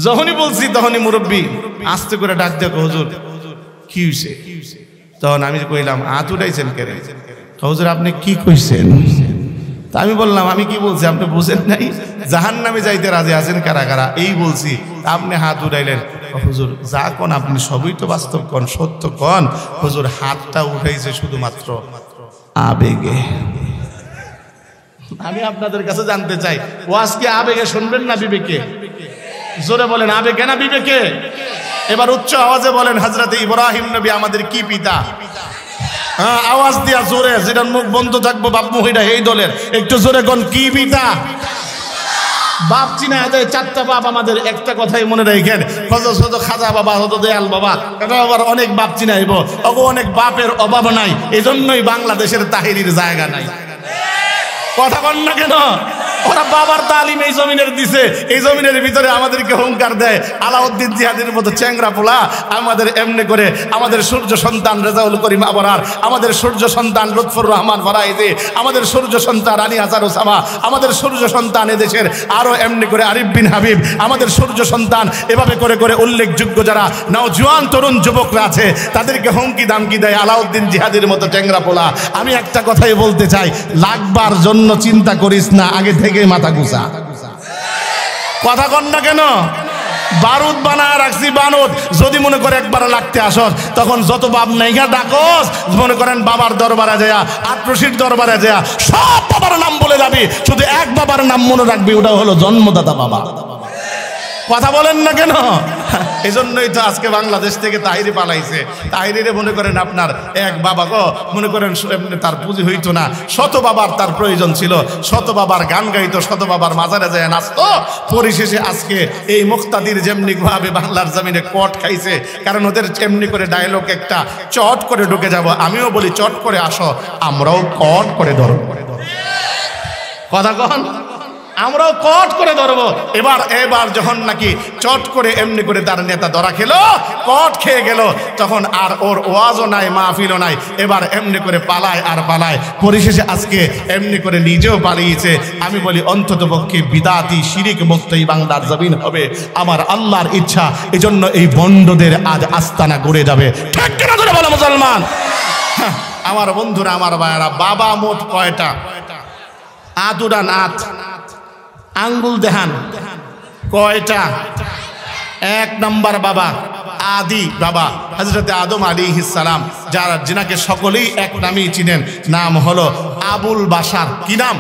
যখনই বলছি তখনই মুরব্বী আস্তে করে ডাক দেয়, হুজুর কি হইছে? তখন আমি কইলাম, হাত উঠাইছেন কেন? হুজুর আপনি কি কইছেন? তা আমি বললাম, আমি কি বলছি আপনি বুঝেন নাই? জাহান্নামে যাইতে রাজি আছেন কারা কারা, এই বলছি। আপনি হাত উঠাইলেন। হুজুর যা কোন আপনি সবই তো বাস্তব কোন, সত্য কোন। হুজুর হাতটা উঠাইছে শুধুমাত্র আবেগে। আমি আপনাদের কাছে জানতে চাই, ও আজকে আবেগে শুনবেন না বিবেকে? জোরে বলেন, আবেগে না বিবেকে? এবার উচ্চ আওয়াজে বলেন, হযরত ইব্রাহিম নবী আমাদের কি পিতা? হ্যাঁ, আওয়াজ দিয়া জোরে, যেটা মুখ বন্ধ থাকবো বাপ মহিলা এই দলের, একটু জোরে কোন কি পিতা? বাপ চিনা যায় 4টা বাপ আমাদের, একটা কথাই মনে রাখেন, হয়তো খাজা বাবা, হয়তো দয়াল বাবা, এটা আবার অনেক বাপ চিনাইব, অনেক বাপের অভাব নাই। এই জন্যই বাংলাদেশের তাহিরির জায়গা নাই। কথা বল না কেন? ওরা বাবার তালিম এই জমিনের দিছে, এই জমিনের ভিতরে আমাদেরকে হুঙ্কার দেয়। আলাউদ্দিন জিহাদের মতো চ্যাংরা পোলা আমাদের এমনি করে, আমাদের সূর্য সন্তান রেজাউল করিম আবরার, আমাদের সূর্য সন্তান লুৎফুর রহমান ফরাইজি, আমাদের সূর্য সন্তান রানী হাসান ওসামা, আমাদের সূর্য সন্তান এদেশের আরো এমনি করে আরিফ বিন হাবিব, আমাদের সূর্য সন্তান, এভাবে করে করে উল্লেখযোগ্য যারা নওজোয়ান তরুণ যুবকরা আছে তাদেরকে হুমকি দামকি দেয় আলাউদ্দিন জিহাদের মতো চ্যাংরা পোলা। আমি একটা কথাই বলতে চাই, লাগবার জন্য চিন্তা করিস না, আগে থেকে মাথা গুছা। কথা কন না কেন? বারুদ বানা রাখছি বানুদ, যদি মনে করে একবার লাগতে আসস তখন যত বাপ নাইগা ডাকস, মনে করেন বাবার দরবারে যায়, আটরশির দরবারে যায়, সব বাবার নাম বলে যাবি, শুধু এক বাবার নাম মনে রাখবি, ওটা হলো জন্মদাতা বাবা। কথা বলেন না কেন? এই জন্যই তো আজকে বাংলাদেশ থেকে তাহিরি পালাইছে। তাহিরিরে মনে করেন আপনার এক বাবা গো, মনে করেন তার পুঁজি হইতো না, শত বাবার তার প্রয়োজন ছিল, শত বাবার গান গাইতো, শত বাবার মাজারে যায় নাচতো। পরিশেষে আজকে এই মুক্তাদির যেমনি ভাবে বাংলার জমিনে কট খাইছে, কারণ ওদের এমনি করে ডায়লগ একটা চট করে ঢুকে যাব। আমিও বলি চট করে আসো, আমরাও কট করে ধরব। কথা কন, আমরাও কট করে ধরবো। এবার যখন নাকি চট করে এমনি করে তার নেতা ধরা খেলো, কট খেয়ে গেল, তখন আর ওর ওয়াজও নাই, মাহফিলও নাই, এবার এমনি করে পালায় আর পালায়। পরিশেষে আজকে এমনি করে নিজেও পালিয়েছে। আমি বলি অন্তত পক্ষে বিদাতি শিরিক মুক্ত এই বাংলার জমিন হবে, আমার আল্লাহর ইচ্ছা। এজন্য এই বন্ডদের আজ আস্তানা গড়ে যাবে। ঠিক কিনা করে বলো মুসলমান? আমার বন্ধুরা, আমার ভাইয়েরা, বাবা মোট কয়টা? আতুডান আত আঙ্গুল দেখান কয়টা? 1 নাম্বার বাবা। আদি বাবা হযরতে আদম আলাইহিস সালাম, যারা যিনাকে সকলেই এক নামেই চিনেন, নাম হলো আবুল বাশার। কি নাম?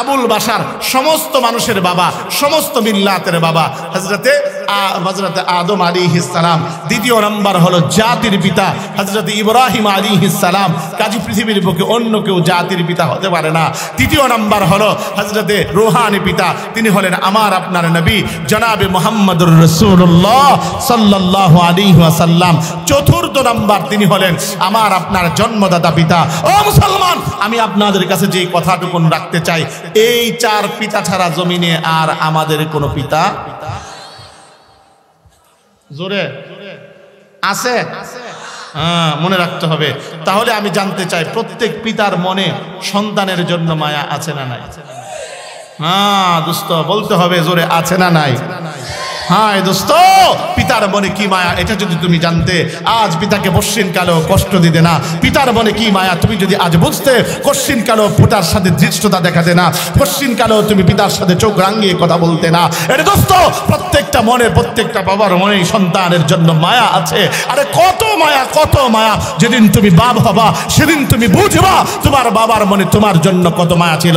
আবুল বাশার, সমস্ত মানুষের বাবা, সমস্ত মিল্লাতের বাবা হযরতে আদম আলাইহিস সালাম। দ্বিতীয় নাম্বার হলো জাতির পিতা হযরতে ইব্রাহিম আলাইহিস সালাম। কাজী পৃথিবীর বুকে অন্য কেউ জাতির পিতা হতে পারে না। তৃতীয় নাম্বার হলো হযরতে রূহানি পিতা, তিনি হলেন আমার আপনার নবী জনাবে মুহাম্মদুর রাসূলুল্লাহ সাল্লাল্লাহু আলাইহি ওয়াসাল্লাম। চতুর্থ নাম্বার তিনি হলেন আমার আপনার জন্মদাতা পিতা। ও মুসলমান, আমি আপনাদের কাছে যে কথাটুকু রাখতে চাই, এই চার পিতা ছাড়া জমিনে আর আমাদের কোনো পিতা জোরে আছে? হ্যাঁ, মনে রাখতে হবে। তাহলে আমি জানতে চাই, প্রত্যেক পিতার মনে সন্তানের জন্য মায়া আছে না নাই? হ্যাঁ দোস্ত, বলতে হবে জোরে, আছে না নাই? হ্যাঁ দোস্ত, পিতার মনে কি মায়া এটা যদি তুমি জানতে, আজ পিতাকে কশ্চিন কালেও কষ্ট দিতে না। পিতার মনে কি মায়া তুমি যদি আজ বুঝতে, কশ্চিন কালেও পিতার সাথে ধৃষ্টতা দেখাতে না, কশ্চিন কালেও তুমি পিতার সাথে চোখ রাঙিয়ে কথা বলতে না। এটা দোস্ত, প্রত্যেকটা মনে, প্রত্যেকটা বাবার মনেই সন্তানের জন্য মায়া আছে। আরে কত মায়া, কত মায়া। যেদিন তুমি বাপ হবা সেদিন তুমি বুঝবা তোমার বাবার মনে তোমার জন্য কত মায়া ছিল।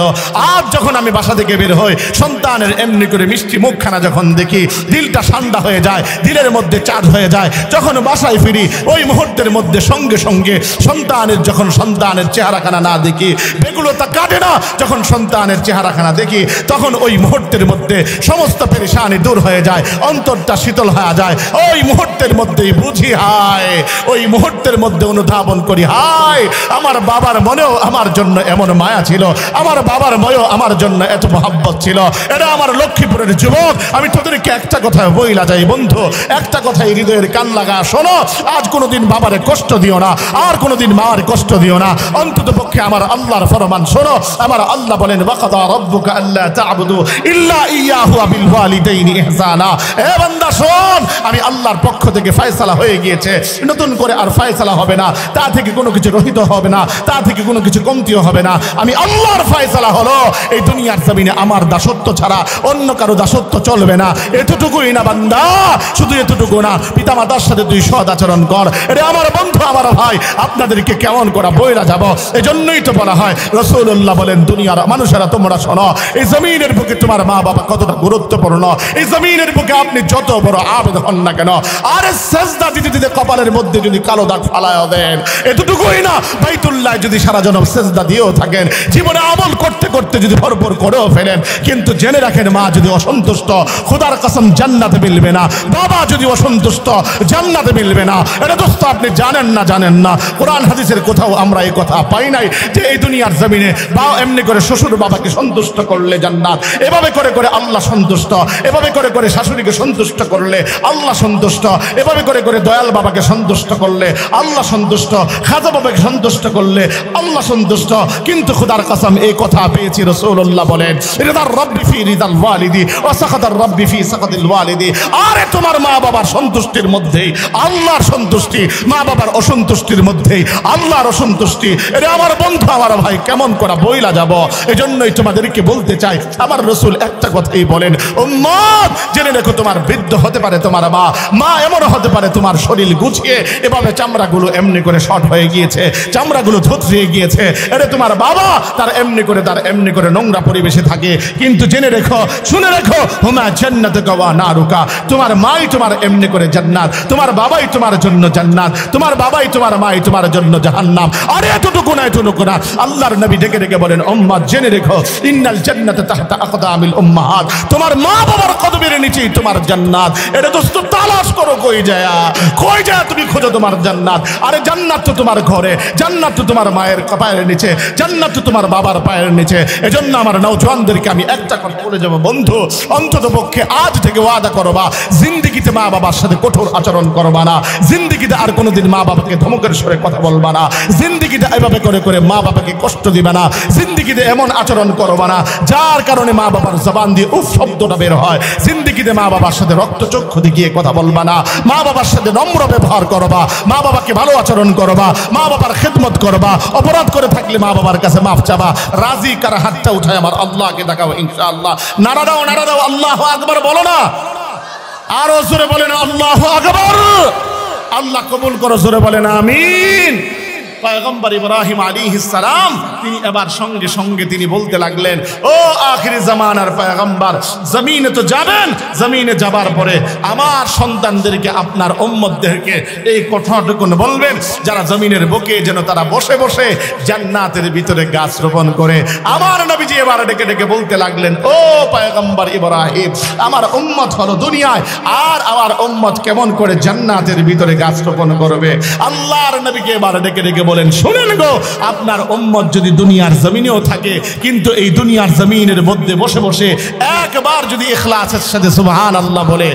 আজ যখন আমি বাসা থেকে বের হই, সন্তানের এমনি করে মিষ্টি মুখখানা যখন দেখি, দিলটা ঠান্ডা হয়ে যায়, দিলের মধ্যে চাঁদ হয়ে যায়। যখন বাসায় ফিরি, ওই মুহূর্তের মধ্যে সঙ্গে সঙ্গে সন্তানের, যখন সন্তানের চেহারাখানা না দেখি, বেগুলোতা কাটে না। যখন সন্তানের চেহারাখানা দেখি, তখন ওই মুহূর্তের মধ্যে সমস্ত পেরেশানি দূর হয়ে যায়, অন্তরটা শীতল হয়ে যায়। ওই মুহূর্তের মধ্যেই বুঝি, হায়, ওই মুহূর্তের মধ্যে অনুধাবন করি, হায়, আমার বাবার মনেও আমার জন্য এমন মায়া ছিল, আমার বাবার মনেও আমার জন্য এত মহব্বত ছিল। এটা আমার লক্ষ্মীপুরের যুবক, আমি তোদেরকে একটা কথা বইলা যাই বন্ধু, একটা কথাই হৃদয়ের কান লাগা শোনো। আজ কোনোদিন বাবারে কষ্ট দিও না, আর কোনোদিন মার কষ্ট দিও না। অন্তত পক্ষে আমার আল্লাহর ফরমান শোনো। আমার আল্লাহ বলেন, ওয়াকাদা রাব্বুকা আল্লা তা'বুদু ইল্লা ইয়্যাহু ওয়া বিল ওয়ালিদাইনি ইহসানা। এ বান্দা শোন, আমি আল্লাহর পক্ষ থেকে ফয়সালা হয়ে গিয়েছে, নতুন করে আর ফয়সালা হবে না, তা থেকে কোনো কিছু রহিত হবে না, তা থেকে কোনো কিছু কমতিও হবে না। আমি আল্লাহর ফয়সালা হলো, এই দুনিয়ার জমিনে আমার দাসত্ব ছাড়া অন্য কারো দাসত্ব চলবে না। এতটুকুই না বান্দা, শুধু এতটুকু না, পিতামাতার সাথে তুই সৎ আচরণ কর। এটা আমার বন্ধু, আমার ভাই, আপনাদেরকে কেমন করা বইরা যাব। এজন্যই তো বলা হয়, রাসূলুল্লাহ বলেন, দুনিয়ার মানুষেরা তোমরা শোনো, এই জমিনের বুকে তোমার মা বাবা কতটা গুরুত্বপূর্ণ। এই জমিনের বুকে আপনি যত বড় আবেদ হন না কেন, আরে সেজদা দিতে দিতে কপালের মধ্যে যদি কালো দাগ ফালায় দেন, এতটুকুই না, বাইতুল্লাহ যদি সারা জনম সেজদা দিয়েও থাকেন, জীবনে আমল করতে করতে যদি ভরপুর করেও ফেলেন, কিন্তু জেনে রাখেন, মা যদি অসন্তুষ্ট, খোদার কসম জান্নাতে মিলবে না। বাবা যদি অসন্তুষ্ট, জান্নাতে মিলবে না। এটা দোস্ত আপনি জানেন না, জানেন না। কোরআন হাদিসের কোথাও আমরা এই কথা পাই নাই যে এই দুনিয়ার জমিনে বা এমনি করে শ্বশুর বাবাকে সন্তুষ্ট করলে জান্নাত, এভাবে করে করে আল্লাহ সন্তুষ্ট, এভাবে করে করে শাশুড়িকে সন্তুষ্ট করলে আল্লাহ সন্তুষ্ট, এভাবে করে করে দয়াল বাবাকে সন্তুষ্ট করলে আল্লাহ সন্তুষ্ট, খাজা বাবাকে সন্তুষ্ট করলে আল্লাহ সন্তুষ্ট। কিন্তু খোদার কসম এই কথা পেয়েছি, রাসূলুল্লাহ বলেন, রিদার রাব্বি ফি রিদাল ওয়ালিদি ওয়া সাখাতার রাব্বি ফি সাখাতিল ওয়ালিদি। আরে তোমার মা বাবার সন্তুষ্টির মধ্যেই আল্লাহর সন্তুষ্টি, মা বাবার অসন্তুষ্টির মধ্যেই আল্লাহর অসন্তুষ্টি। এটা আমার বন্ধু, আমার ভাই, কেমন করা বইলা যাব। এজন্যই তোমাদেরকে বলতে চাই, আমার রাসূল একটা কথাই বলেন, উম্মত জেনে রেখো, তোমার বৃদ্ধ হতে পারে তোমার মা, মা এমন হতে পারে তোমার শরীর গুছিয়ে এভাবে চামড়াগুলো এমনি করে শর্ট হয়ে গিয়েছে, চামড়াগুলো থুতরিয়ে গিয়েছে। এটা তোমার বাবা, তার এমনি করে নোংরা পরিবেশে থাকে। কিন্তু জেনে রেখো, শুনে রেখো, হুমা জান্নাতুকা ওয়া নারুকা, তোমার মাই তোমার এমনি করে জান্নাত, তোমার বাবাই তোমার জন্য জান্নাত, তোমার বাবাই তোমার মাই তোমার জন্য জাহান্নাম। আরে এতটুকু না, এতটুকু না, আল্লাহর নবী ডেকে ডেকে বলেন, উম্মাত জেনে রেখো, ইন্নাল জান্নাতা তাহতা আকদামিল উম্মাহাত, তোমার মা বাবার কদমের নিচেই তোমার জান্নাত। এটা দোস্ত তালাশ করো, কই যায় তুমি খোঁজো তোমার জান্নাত। আরে জান্নাত তো তোমার ঘরে, জান্নাত তো তোমার মায়ের পায়ের নিচে, জান্নাত তো তোমার বাবার পায়ের নিচে। এজন্য আমার নওজওয়ানদেরকে আমি একটা কথা বলে যাবো, বন্ধু, অন্তত পক্ষে আজ থেকে ওয়াদা করবা, জিন্দেগিতে মা বাবার সাথে কঠোর আচরণ করবা না, জিন্দেগিতে আর কোনোদিন মা বাবাকে ধমকের স্বরে কথা বলবা না, জিন্দেগিতে এভাবে করে করে মা বাবাকে কষ্ট দিবে না, জিন্দেগিতে এমন আচরণ করবা না যার কারণে মা বাবার জবান দিয়ে উফ শব্দটা বের হয়। জিন্দেগিতে মা বাবার সাথে রক্তচক্ষু দেখিয়ে কথা বলবা না, মা বাবার সাথে নম্র ব্যবহার করবা, মা বাবাকে ভালো আচরণ করবা, মা বাবার খেদমত করবা, অপরাধ করে থাকলে মা বাবার কাছে মাফ চাবা। রাজি কার হাতটা উঠায় আমার আল্লাহকে দেখাবো ইনশাআল্লাহ। নারা দাও, নারা দাও, আল্লাহু আকবার বলো না। আরো জোরে বলেন আল্লাহু আকবার। আল্লাহ কবুল করো, জোরে বলেন আমিন। পয়গম্বর ইব্রাহিম আলাইহিস সালাম তিনি এবার সঙ্গে সঙ্গে তিনি বলতে লাগলেন, ও আখিরি জামানার পয়গম্বর, জমিনে তো যাবেন, জমিনে যাবার পরে আমার সন্তানদেরকে আপনার উম্মতদেরকে এই কথাটুকু বলবেন যারা জমিনের বুকে যেন তারা বসে বসে জান্নাতের ভিতরে গাছ রোপণ করে। আমার নবীজি এবার ডেকে ডেকে বলতে লাগলেন, ও পয়গম্বর ইব্রাহিম, আমার উম্মত হলো দুনিয়ায়, আর আমার উম্মত কেমন করে জান্নাতের ভিতরে গাছ রোপণ করবে? আল্লাহর নবীকে এবার ডেকে ডেকে বলেন, শুনেন গো, আপনার উম্মত যদি দুনিয়ার জমিনেও থাকে, কিন্তু এই দুনিয়ার জমিনের মধ্যে বসে বসে একবার যদি ইখলাসের সাথে সুবহানাল্লাহ বলে,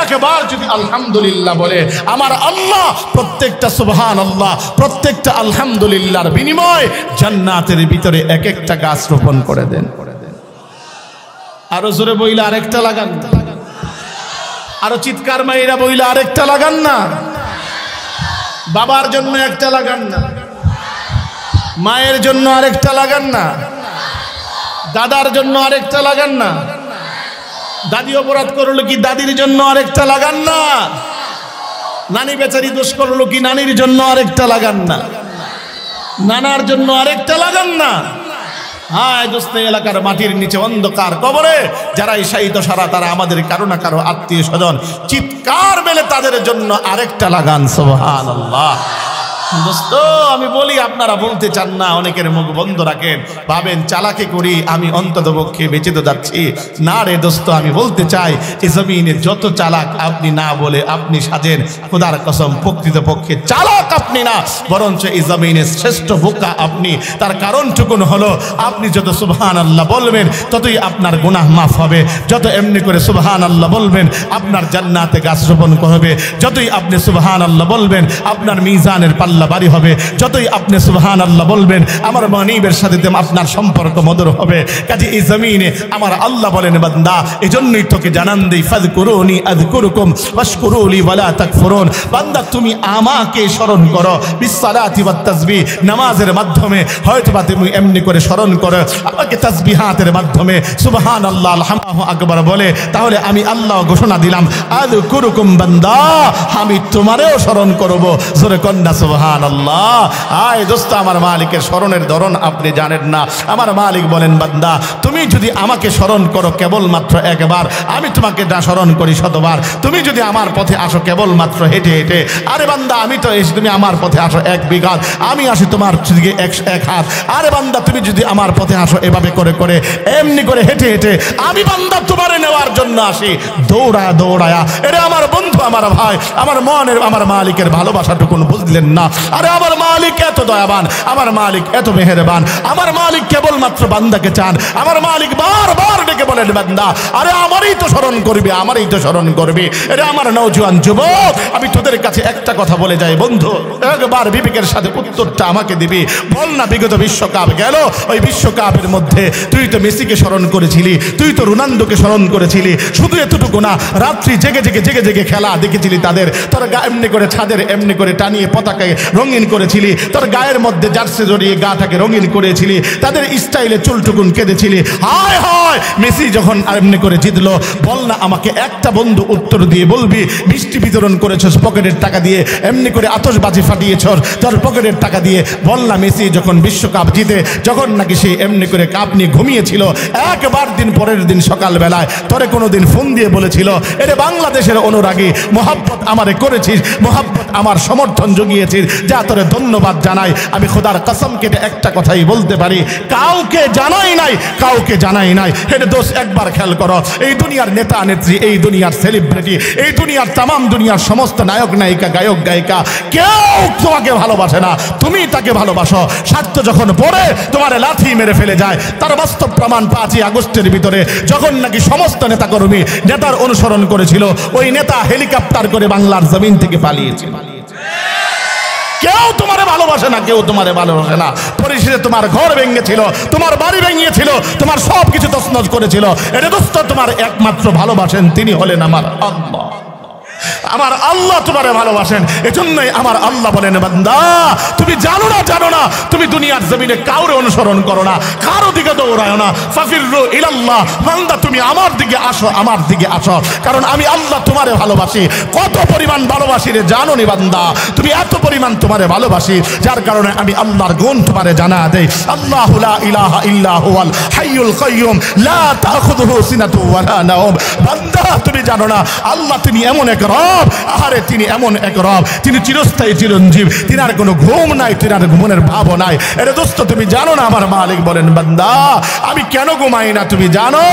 একবার যদি আলহামদুলিল্লাহ বলে, আমার আল্লাহ প্রত্যেকটা সুবহানাল্লাহ, প্রত্যেকটা আলহামদুলিল্লাহর বিনিময় জান্নাতের ভিতরে এক একটা গাছ রোপণ করে দেন। আরো জোরে বইলে আরেকটা লাগান, আরো চিৎকার মাইরা বইলে আরেকটা লাগান না। বাবার জন্য একটা লাগান না, মায়ের জন্য আরেকটা লাগান না, দাদার জন্য আরেকটা লাগান না, দাদি অপরাধ করলো কি দাদির জন্য আরেকটা লাগান না, নানি বেচারি দোষ করলো কি নানির জন্য আরেকটা লাগান না, নানার জন্য আরেকটা লাগান না। হায় দোস্ত, এলাকার মাটির নিচে অন্ধকার কবরে যারা ঈশায়িত সারা, তারা আমাদের কারো না কারো আত্মীয় স্বজন, চিৎকার মেলে তাদের জন্য আরেকটা লাগান সুবহানাল্লাহ। দোস্ত আমি বলি, আপনারা বলতে চান না, অনেকের মুখ বন্ধ রাখেন, ভাবেন চালাকি করি আমি অন্তত পক্ষে বেঁচে তো যাচ্ছি। না রে দোস্ত, আমি বলতে চাই এই জমিনে যত চালাক আপনি না বলে আপনি সাজেন, খোদার কসম প্রকৃত পক্ষে চালাক আপনি না, বরঞ্চ এই জমিনের শ্রেষ্ঠ বোকা আপনি। তার কারণটুকুন হলো আপনি যত সুবহানাল্লাহ বলবেন ততই আপনার গুনাহ মাফ হবে, যত এমনি করে সুবহানাল্লাহ বলবেন আপনার জান্নাতে গাছ রোপণ করবে, যতই আপনি সুবহানাল্লাহ বলবেন আপনার মিজানের পাল্লা বাড়ি হবে, যতই আপনি সুবহানাল্লাহ বলবেন আমার মানিবের সাথে আপনার সম্পর্ক মধুর হবে। কাজে এই জমিনে আমার আল্লাহ বলেন, বান্দা এজন্যই তোকে জানান দেই, ফাযকুরুনি আযকুরুকুম ওয়াশকুরুলি ওয়ালা তাকফুরুন। বান্দা তুমি আমাকে স্মরণ করো বিসসালাতি ওয়াত তাসবিহ, নামাজের মাধ্যমে, হয়তোবা তুমি এমনি করে স্মরণ করো আমাকে তাসবিহাতের মাধ্যমে সুবহানাল্লাহ আল্লাহু আকবার বলে, তাহলে আমি আল্লাহ ঘোষণা দিলাম আযকুরুকুম, বান্দা আমি তোমারেও স্মরণ করব। জোরে কন্যা সুবহানাল্লাহ। আয় দোস্ত, আমার মালিকের স্মরণের ধরন আপনি জানেন না। আমার মালিক বলেন, বান্দা তুমি যদি আমাকে স্মরণ করো কেবলমাত্র একবার, আমি তোমাকে না স্মরণ করি শতবার। তুমি যদি আমার পথে আসো কেবলমাত্র হেঁটে হেঁটে, আরে বান্দা আমি তো এসে, তুমি আমার পথে আসো এক বিঘা, আমি আসি তোমার দিকে এক হাত। আরে বান্দা তুমি যদি আমার পথে আসো এভাবে করে করে, এমনি করে হেঁটে হেঁটে, আমি বান্দা তোমারে নেওয়ার জন্য আসি দৌড়ায়া দৌড়ায়া। এরে আমার বন্ধু, আমার ভাই, আমার মনের, আমার মালিকের ভালোবাসাটুকুন বুঝলেন না? আরে আমার মালিক এত দয়াবান, আমার মালিক এত মেহেরবান, আমার মালিক কেবলমাত্র বান্দাকে চান। আমার মালিক বারবার ডেকে বলেন, বান্দা আরে আমারই তো স্মরণ করবি, আমারই তো স্মরণ করবি। এরে আমার নওজোয়ান যুবক, আমি তোদের কাছে একটা কথা বলে যাই বন্ধু, একবার বিবেকের সাথে উত্তরটা আমাকে দিবি। বল না, বিগত বিশ্বকাপ গেল, ওই বিশ্বকাপের মধ্যে তুই তো মেসিকে স্মরণ করেছিলি, তুই তো রোনাল্ডোকে স্মরণ করেছিলি, শুধু এতটুকু না, রাত্রি জেগে জেগে জেগে জেগে খেলা দেখেছিলি তাদের, তোর গা এমনি করে ছাদের এমনি করে টানিয়ে পতাকায় রঙিন করেছিলি, তোর গায়ের মধ্যে জার্সি জড়িয়ে গাটাকে রঙিন করেছিলি, তাদের স্টাইলে চুলটুকুন কেঁদেছিলি। হায় হায়, মেসি যখন এমনি করে জিতলো, বল না আমাকে একটা বন্ধু উত্তর দিয়ে বলবি, মিষ্টি বিতরণ করেছস পকেটের টাকা দিয়ে, এমনি করে আতশবাজি ফাটিয়েছস তোর পকেটের টাকা দিয়ে। বল না মেসি যখন বিশ্বকাপ জিতে, যখন নাকি সে এমনি করে কাপ নিয়ে ঘুমিয়েছিল, একবার দিন পরের দিন সকালবেলায় তোরে কোনোদিন ফোন দিয়ে বলেছিল, এরে বাংলাদেশের অনুরাগী, মোহাব্বত আমারে করেছিস, মোহাব্বত আমার সমর্থন জুগিয়েছিস, যা তোরে ধন্যবাদ জানাই। আমি খোদার কসম কেটে একটা কথাই বলতে পারি, কাউকে জানাই নাই, কাউকে জানাই নাই। এটা দোষ একবার খেয়াল করো, এই দুনিয়ার নেতা নেত্রী, এই দুনিয়ার সেলিব্রিটি, এই দুনিয়ার তামাম দুনিয়ার সমস্ত নায়ক নায়িকা, গায়ক গায়িকা, কেউ তোমাকে ভালোবাসে না, তুমি তাকে ভালোবাসো। স্বার্থ যখন পড়ে তোমার লাথি মেরে ফেলে যায়, তার বাস্তব প্রমাণ 5ই আগস্টের ভিতরে, যখন নাকি সমস্ত নেতাকর্মী নেতার অনুসরণ করেছিল, ওই নেতা হেলিকপ্টার করে বাংলার জমিন থেকে পালিয়েছে। কেউ তোমারে ভালোবাসে না, কেউ তোমারে ভালোবাসে না। পরিশেষে তোমার ঘর ভেঙেছিল, তোমার বাড়ি ভেঙেছিল, তোমার সব কিছু তছনছ করেছিল। এটা দোস্ত তোমার একমাত্র ভালোবাসেন তিনি হলেন আমার আল্লাহ। আমার আল্লাহ তোমারে ভালোবাসেন। এজন্যই আমার আল্লাহ বলেন, বান্দা তুমি জানো না তুমি দুনিয়ার জমিনে কাউরে অনুসরণ করো না, কারো দিকে দৌড়ায় না। ফাফিরু ইলাল্লাহ, বান্দা তুমি আমার দিকে আসো, কারণ আমি আল্লাহ তোমারে ভালোবাসি। কত পরিমাণ ভালোবাসি রে জানো নি বান্দা? তুমি এত পরিমাণ তোমারে ভালোবাসি, যার কারণে আমি আল্লাহর গুণ তোমারে জানা দেই। আল্লাহু লা ইলাহা ইল্লা হুয়াল হাইয়ুল কাইয়্যুম লা তাখুযুহু সিনাতু ওয়া লা নাওম। বান্দা তুমি জানো না আল্লাহ তিনি এমন এক রব, আহারে তিনি এমন এক রব, তিনি চিরস্থায়ী চিরঞ্জীব, তিনার কোনো ঘুম নাই, তিনার ঘুমের ভাবও নাই। আরে দোস্ত তুমি জানো না আমার মালিক বলেন, বান্দা আমি কেন ঘুমাই না তুমি জানো?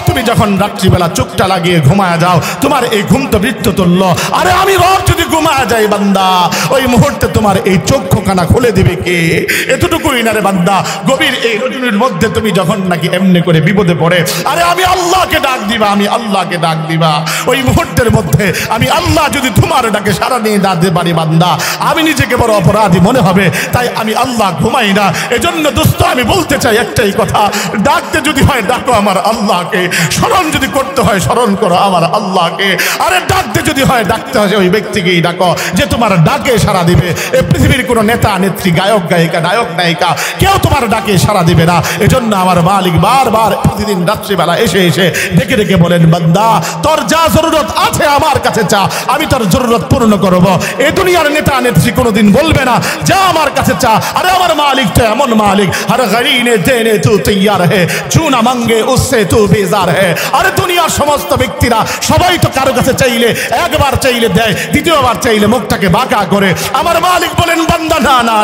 তুমি যখন রাত্রিবেলা চোখটা লাগিয়ে ঘুমায় যাও, তোমার এই ঘুম তো মৃত্যু তুল্য। আরে আমি রব যদি ঘুমায় যাই বান্দা, ওই মুহূর্তে তোমার এই চক্ষুখানা খুলে দিবে কে? এতটুকুই না রে বান্দা, গভীর এই রজনীর মধ্যে তুমি যখন নাকি এমনি করে বিপদে পড়ে, আরে আমি আল্লাহকে ডাক দিবা, ওই মুহূর্তের মধ্যে আমি আল্লাহ যদি তোমার ডাকে সারা নিয়ে ডাকতে পারি বান্দা, আমি নিজেকে বড় অপরাধী মনে হবে, তাই আমি আল্লাহ ঘুমাই না। এজন্য দোস্ত আমি বলতে চাই একটাই কথা, ডাকতে যদি হয় ডাকো আমার আল্লাহকে, স্মরণ যদি করতে হয় স্মরণ করো আমার আল্লাহকে। আরে ডাকতে যদি হয় ডাকতে হয় ওই ব্যক্তিকেই ডাকো যে তোমার ডাকে সারা দিবে। এই পৃথিবীর কোনো নেতা নেত্রী, গায়ক গায়িকা, নায়ক নায়িকা কেউ তোমার ডাকে সারা দিবে না। এজন্য আমার মালিক বারবার প্রতিদিন রাত্রিবেলা এসে ডেকে বলেন, বান্দা তোর যা জরুরত আছে আমার কাছে চা, আমি তোর জরুরত পূর্ণ করব। এই দুনিয়ার নেতা নেত্রী কোনোদিন বলবে না যা আমার কাছে চা। আরে আমার মালিক তো এমন মালিক, হর গরিনে দেনে তু তৈয়ার হে, জু না মাঙ্গে উসসে তু বেজার হে। আরে দুনিয়ার সমস্ত ব্যক্তিরা সবাই তো কারো কাছে চাইলে একবার চাইলে দেয়, দ্বিতীয়বার চাইলে মুখটাকে বাঁকা করে। আমার মালিক বলেন, বান্দা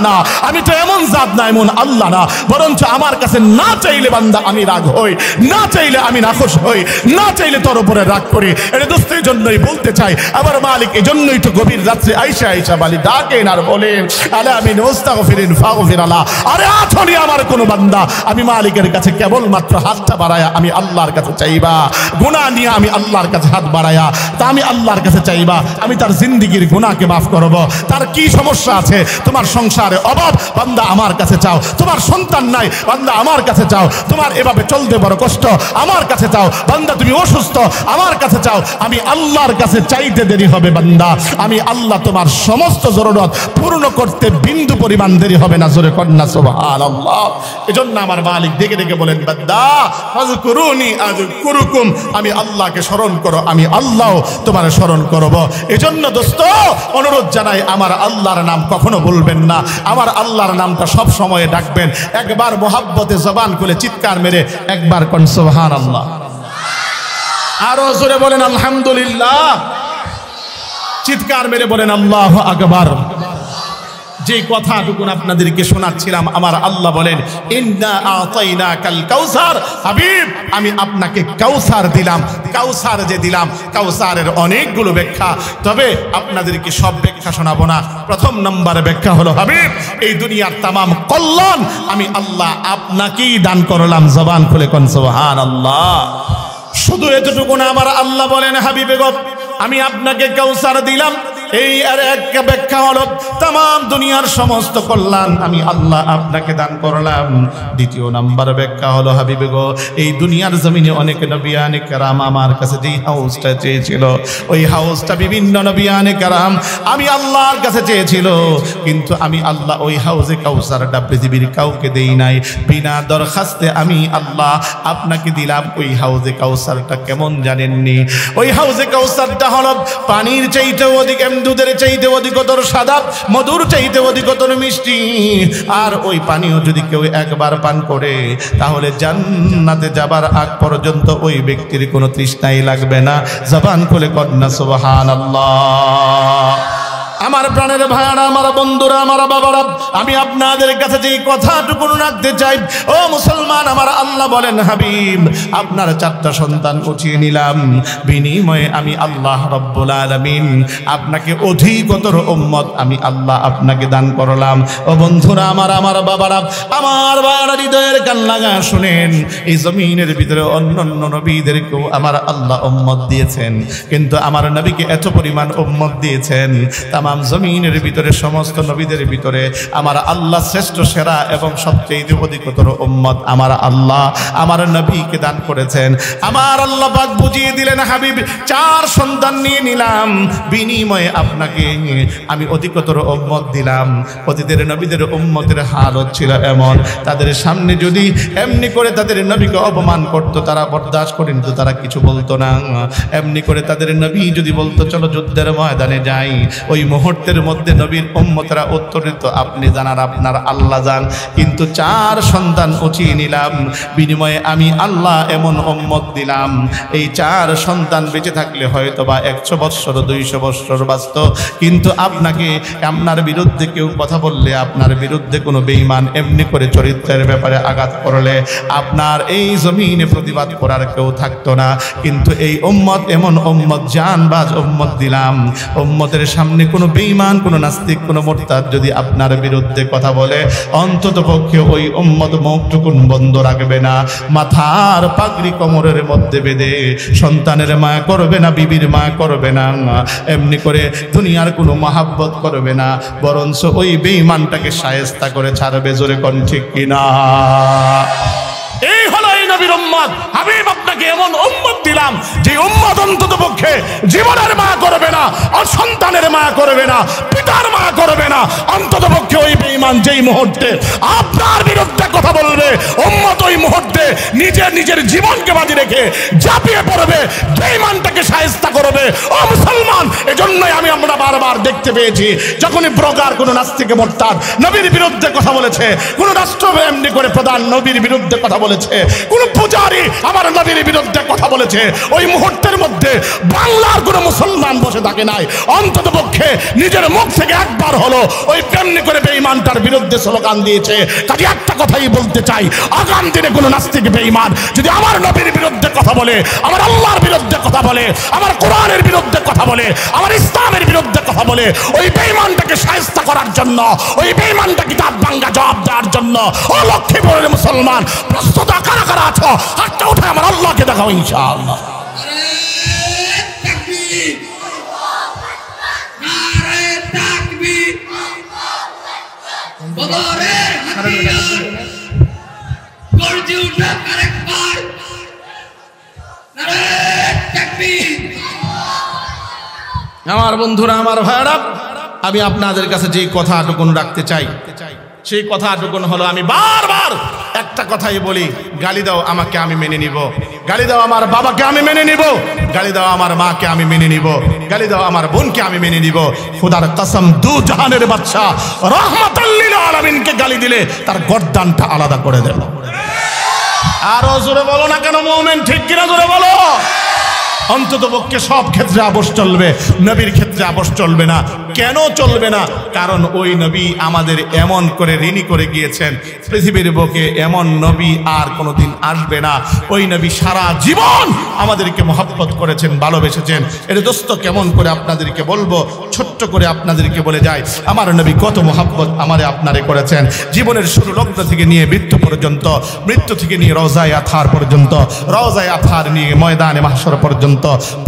না, আমি তো এমন জাত না, এমন আল্লাহ না, বরঞ্চ আমার কাছে না চাইলে বান্দা আমি রাগ হই, না চাইলে আমি নাখুশ হই, না চাইলে তোর উপরে রাগ করি। এটা দোস্তের জন্যই বলতে চাই আমার মালিক এজন্যই তো গভীর রাত্রে আইসা বালি ডাকেন আর বলেন, আলা আমিন ওয়াস্তাগফিরিন ফাগফির আল্লাহ। আরে আছনি আমার কোন বান্দা, আমি মালিকের কাছে কেবলমাত্র হাতটা বাড়ায়া আমি আল্লাহর কাছে চাইবা, গুনাহ নিয়ে আমি আল্লাহর কাছে হাত বাড়ায়া তা আমি আল্লাহর কাছে চাইবা, আমি তার জিন্দেগীর গুনাহকে মাফ করব। তার কি সমস্যা আছে? তোমার সংসারে অভাব, বান্দা আমার কাছে চাও। তোমার সন্তান নাই, বান্দা আমার কাছে চাও। তোমার এভাবে চলতে বড় কষ্ট, আমার কাছে চাও। বান্দা তুমি অসুস্থ, আমার কাছে চাও। আমি আল্লাহর কাছে চাইতে দেরি হবে বান্দা, আমি আল্লাহ তোমার সমস্ত জরুরত পূর্ণ করতে বিন্দু পরিমাণ দেরি হবে না। জোরে কন্যা সুবহানাল্লাহ। এজন্য আমার মালিক ডেকে বলেন, বান্দা ফাযকুরুনি আযকুরুকুম, আমি আল্লাহকে স্মরণ করো, আমি আল্লাহ তোমার স্মরণ করব। এজন্য দোস্ত অনুরোধ জানাই, আমার আল্লাহর নাম কখনো ভুলবেন না, আমার আল্লাহর নামটা সব সময় ডাকবেন। একবার মোহাব্বতে জবান খুলে চিৎকার মেরে একবার কোন সুবহানাল্লাহ, আরো জোরে বলেন আলহামদুলিল্লাহ, চিৎকার মেরে বলেন আল্লাহু আকবার। যে কথাটুকুন আপনাদেরকে শোনাচ্ছিলাম, আমার আল্লাহ বলেন, ইন্না আতাইনাকাল কাউসার, হাবিব আমি আপনাকে কাউসার দিলাম। কাউসার যে দিলাম, কাউসারের অনেকগুলো ব্যাখ্যা, তবে আপনাদেরকে সব ব্যাখ্যা শোনাবো না। প্রথম নম্বর ব্যাখ্যা হলো, হাবিব এই দুনিয়ার তামাম কল্যাণ আমি আল্লাহ আপনাকেই দান করলাম। জবান খুলে কোন সুবহানাল্লাহ। শুধু এতটুকু না, আমার আল্লাহ বলেন, হাবিবে গো আমি আপনাকে কাউসার দিলাম। এই আর একটা ব্যাখ্যা হলো, তামাম দুনিয়ার সমস্ত কল্যাণ আমি আল্লাহ আপনাকে দান করলাম। দ্বিতীয় নাম্বার ব্যাখ্যা হলো, হাবিবে গো এই দুনিয়ার জমিনে অনেক নবিয়ানে কেরাম আমার কাছে যেই হাউসটা চেয়েছিল, ওই হাউসটা বিভিন্ন নবিয়ানে কেরাম আমি আল্লাহর কাছে চেয়েছিল, কিন্তু আমি আল্লাহ ওই হাউজে কাউসারটা পৃথিবীর কাউকে দেই নাই। বিনা দরখাস্তে আমি আল্লাহ আপনাকে দিলাম। ওই হাউজে কাউসারটা কেমন জানেননি? ওই হাউজে কাউসারটা হলো পানির চাইতে অধিক, দুধের চাইতে অধিকতর সাদা, মধুর চাইতে অধিকতর মিষ্টি। আর ওই পানিও যদি কেউ একবার পান করে, তাহলে জান্নাতে যাবার আগ পর্যন্ত ওই ব্যক্তির কোনো তৃষ্ণাই লাগবে না। জবান খুলে কন্যা সুবহানাল্লাহ। আমার প্রাণের ভাইয়ারা, আমার বন্ধুরা, আমার বাবারা, আমি আপনাদের কাছে যে কথাটুকু রাখতে চাই, ও মুসলমান, আমার আল্লাহ বলেন, হাবিব আপনার 4টা সন্তান উঠিয়ে নিলাম, বিনিময়ে আমি আল্লাহ রব্বুল আলামিন আপনাকে অধিকতর উম্মত আমি আল্লাহ আপনাকে দান করলাম। ও বন্ধুরা আমার, আমার বাবারা, আমার ভাইয়ারা, হৃদয়ের কান লাগা শুনেন, এই জমিনের ভিতরে অন্যান্য নবীদেরকেও আমার আল্লাহ উম্মত দিয়েছেন, কিন্তু আমার নবীকে এত পরিমাণ উম্মত দিয়েছেন, তামাম तमाम जमीনের ভিতরে সমস্ত নবীদের ভিতরে আমার আল্লাহ শ্রেষ্ঠ সেরা এবং সবচেয়ে অধিকতর উম্মত আমার আল্লাহ আমার নবীকে দান করেছেন। আমার আল্লাহ পাক বুঝিয়ে দিলেন, হাবিব 4 সন্তান নিয়ে নিলাম, বিনিময়ে আপনাকে আমি অধিকতর উম্মত দিলাম। অতীতের নবীদের উম্মতের হালত ছিল এমন, তাদের সামনে যদি এমনি করে তাদের নবীকে অপমান করতো তারা বরদাস্ত করে নিত, তারা কিছু বলতো না। এমনি করে তাদের নবী যদি বলতো চলো যুদ্ধের ময়দানে যাই, ওই মুহূর্তের মধ্যে নবীর উম্মতরা উত্তর দিত আপনি জান আর আপনার আল্লাহ জান। কিন্তু 4 সন্তান উঠিয়ে নিলাম, বিনিময়ে আমি আল্লাহ এমন উম্মত দিলাম, এই 4 সন্তান বেঁচে থাকলে হয়তো বা 100 বৎসর 200 বৎসর বাঁচত, কিন্তু আপনাকে আপনার বিরুদ্ধে কেউ কথা বললে, আপনার বিরুদ্ধে কোনো বেঈমান এমনি করে চরিত্রের ব্যাপারে আঘাত করলে আপনার এই জমিনে প্রতিবাদ করার কেউ থাকতো না। কিন্তু এই উম্মত এমন উম্মত, জানবাজ উম্মত দিলাম, উম্মতের সামনে কোনো বেঈমান, কোনো নাস্তিক, কোনো মুরতাদ যদি আপনার বিরুদ্ধে কথা বলে অন্তত পক্ষে ওই উম্মত মুখটুকুন বন্ধ রাখবে না, মাথার পাগড়ি কোমরের মধ্যে বেঁধে সন্তানের মায়া করবে না, বিবির মায়া করবে না, এমনি করে দুনিয়ার কোনো মহাব্বত করবে না, বরঞ্চ ওই বেঈমানটাকে শায়েস্তা করে ছাড়বে। জোরে কোন ঠিক কিনা? এই হলো এই নবীর উম্মত। হাবিব আপনাকে এমন উম্মত দিলাম যে উম্মত অন্তত পক্ষে জীবনের মায়া করবে না, আর সন্তানের মায়া করবে না, পিতার মায়া করবে না, অন্তত পক্ষে ওই বেঈমান যেই মুহূর্তে আপনার বিরুদ্ধে কথা বলবে উম্মত ওই মুহূর্তে নিজের জীবনকে বাজি রেখে ঝাঁপিয়ে পড়বে, বেঈমানটাকে শায়েস্তা করবে। ও মুসলমান, এজন্যই আমরা বারবার দেখতে পেয়েছি যখনই ব্রগার কোনো নাস্তিক মুরতাদ নবীর বিরুদ্ধে কথা বলেছে, কোন রাষ্ট্র এমনি করে প্রধান নবীর বিরুদ্ধে কথা বলেছে, কোন পূজারী আমার নবীর বিরুদ্ধে কথা বলেছে, ওই মুহূর্তের মধ্যে বাংলার কোনো মুসলমান বসে থাকে নাই, অন্তত পক্ষে নিজের মুখ থেকে একবার হলো ওই এমনি করে বেঈমানটার বিরুদ্ধে স্লোগান দিয়েছে। কাজে একটা কথাই বলতে চাই, আগামী দিনে কোনো নাস্তিক বেঈমান যদি আমার নবীর বিরুদ্ধে কথা বলে, আমার আল্লাহর বিরুদ্ধে কথা বলে, আমার কোরআনের বিরুদ্ধে কথা বলে, আমার ইসলামের বিরুদ্ধে কথা বলে, ওই বেঈমানটাকে শায়েস্তা করার জন্য, ওই বেঈমানটাকে দাঁত ভাঙা জবাব দেওয়ার জন্য, ও লক্ষ্মীপুরের মুসলমান প্রস্তুত কারা কারা আছো? হাতটা উঠে আমার আল্লাহকে দেখাও ইনশাআল্লাহ। আমার বন্ধুরা, আমার ভাইরা, আমি আপনাদের কাছে যে কথাটুকুন রাখতে চাই সেই কথাটুকুন হলো, আমি বারবার একটা কথাই বলি, গালি দাও আমাকে আমি মেনে নিব, গালি দাও আমার বাবাকে আমি মেনে নিব, গালি দাও আমার মাকে আমি মেনে নিব, গালি দাও আমার বোনকে আমি মেনে নিব। খোদার কসম, 2 জাহানের বাদশা রহমাতুল লিল আলামিনকে গালি দিলে তার গর্দানটা আলাদা করে দেব। আরো জোরে বলো না কেন মুমিন, ঠিক কিনা জোরে বলো। অন্তত পক্ষে সব ক্ষেত্রে আপোষ চলবে, নবীর ক্ষেত্রে আপোষ চলবে না। কেন চলবে না? কারণ ওই নবী আমাদের এমন করে ঋণী করে গিয়েছেন, পৃথিবীর বুকে এমন নবী আর কোনোদিন আসবে না। ওই নবী সারা জীবন আমাদেরকে মহব্বত করেছেন, ভালোবেসেছেন। এর দোস্ত কেমন করে আপনাদেরকে বলবো, ছোট্ট করে আপনাদেরকে বলে যায়, আমার নবী কত মহব্বত আমারে আপনারে করেছেন। জীবনের শুরু লগ্ন থেকে নিয়ে মৃত্যু পর্যন্ত, মৃত্যু থেকে নিয়ে রওজায়ে আতহার পর্যন্ত, রওজায়ে আতহার নিয়ে ময়দানে মাহশর পর্যন্ত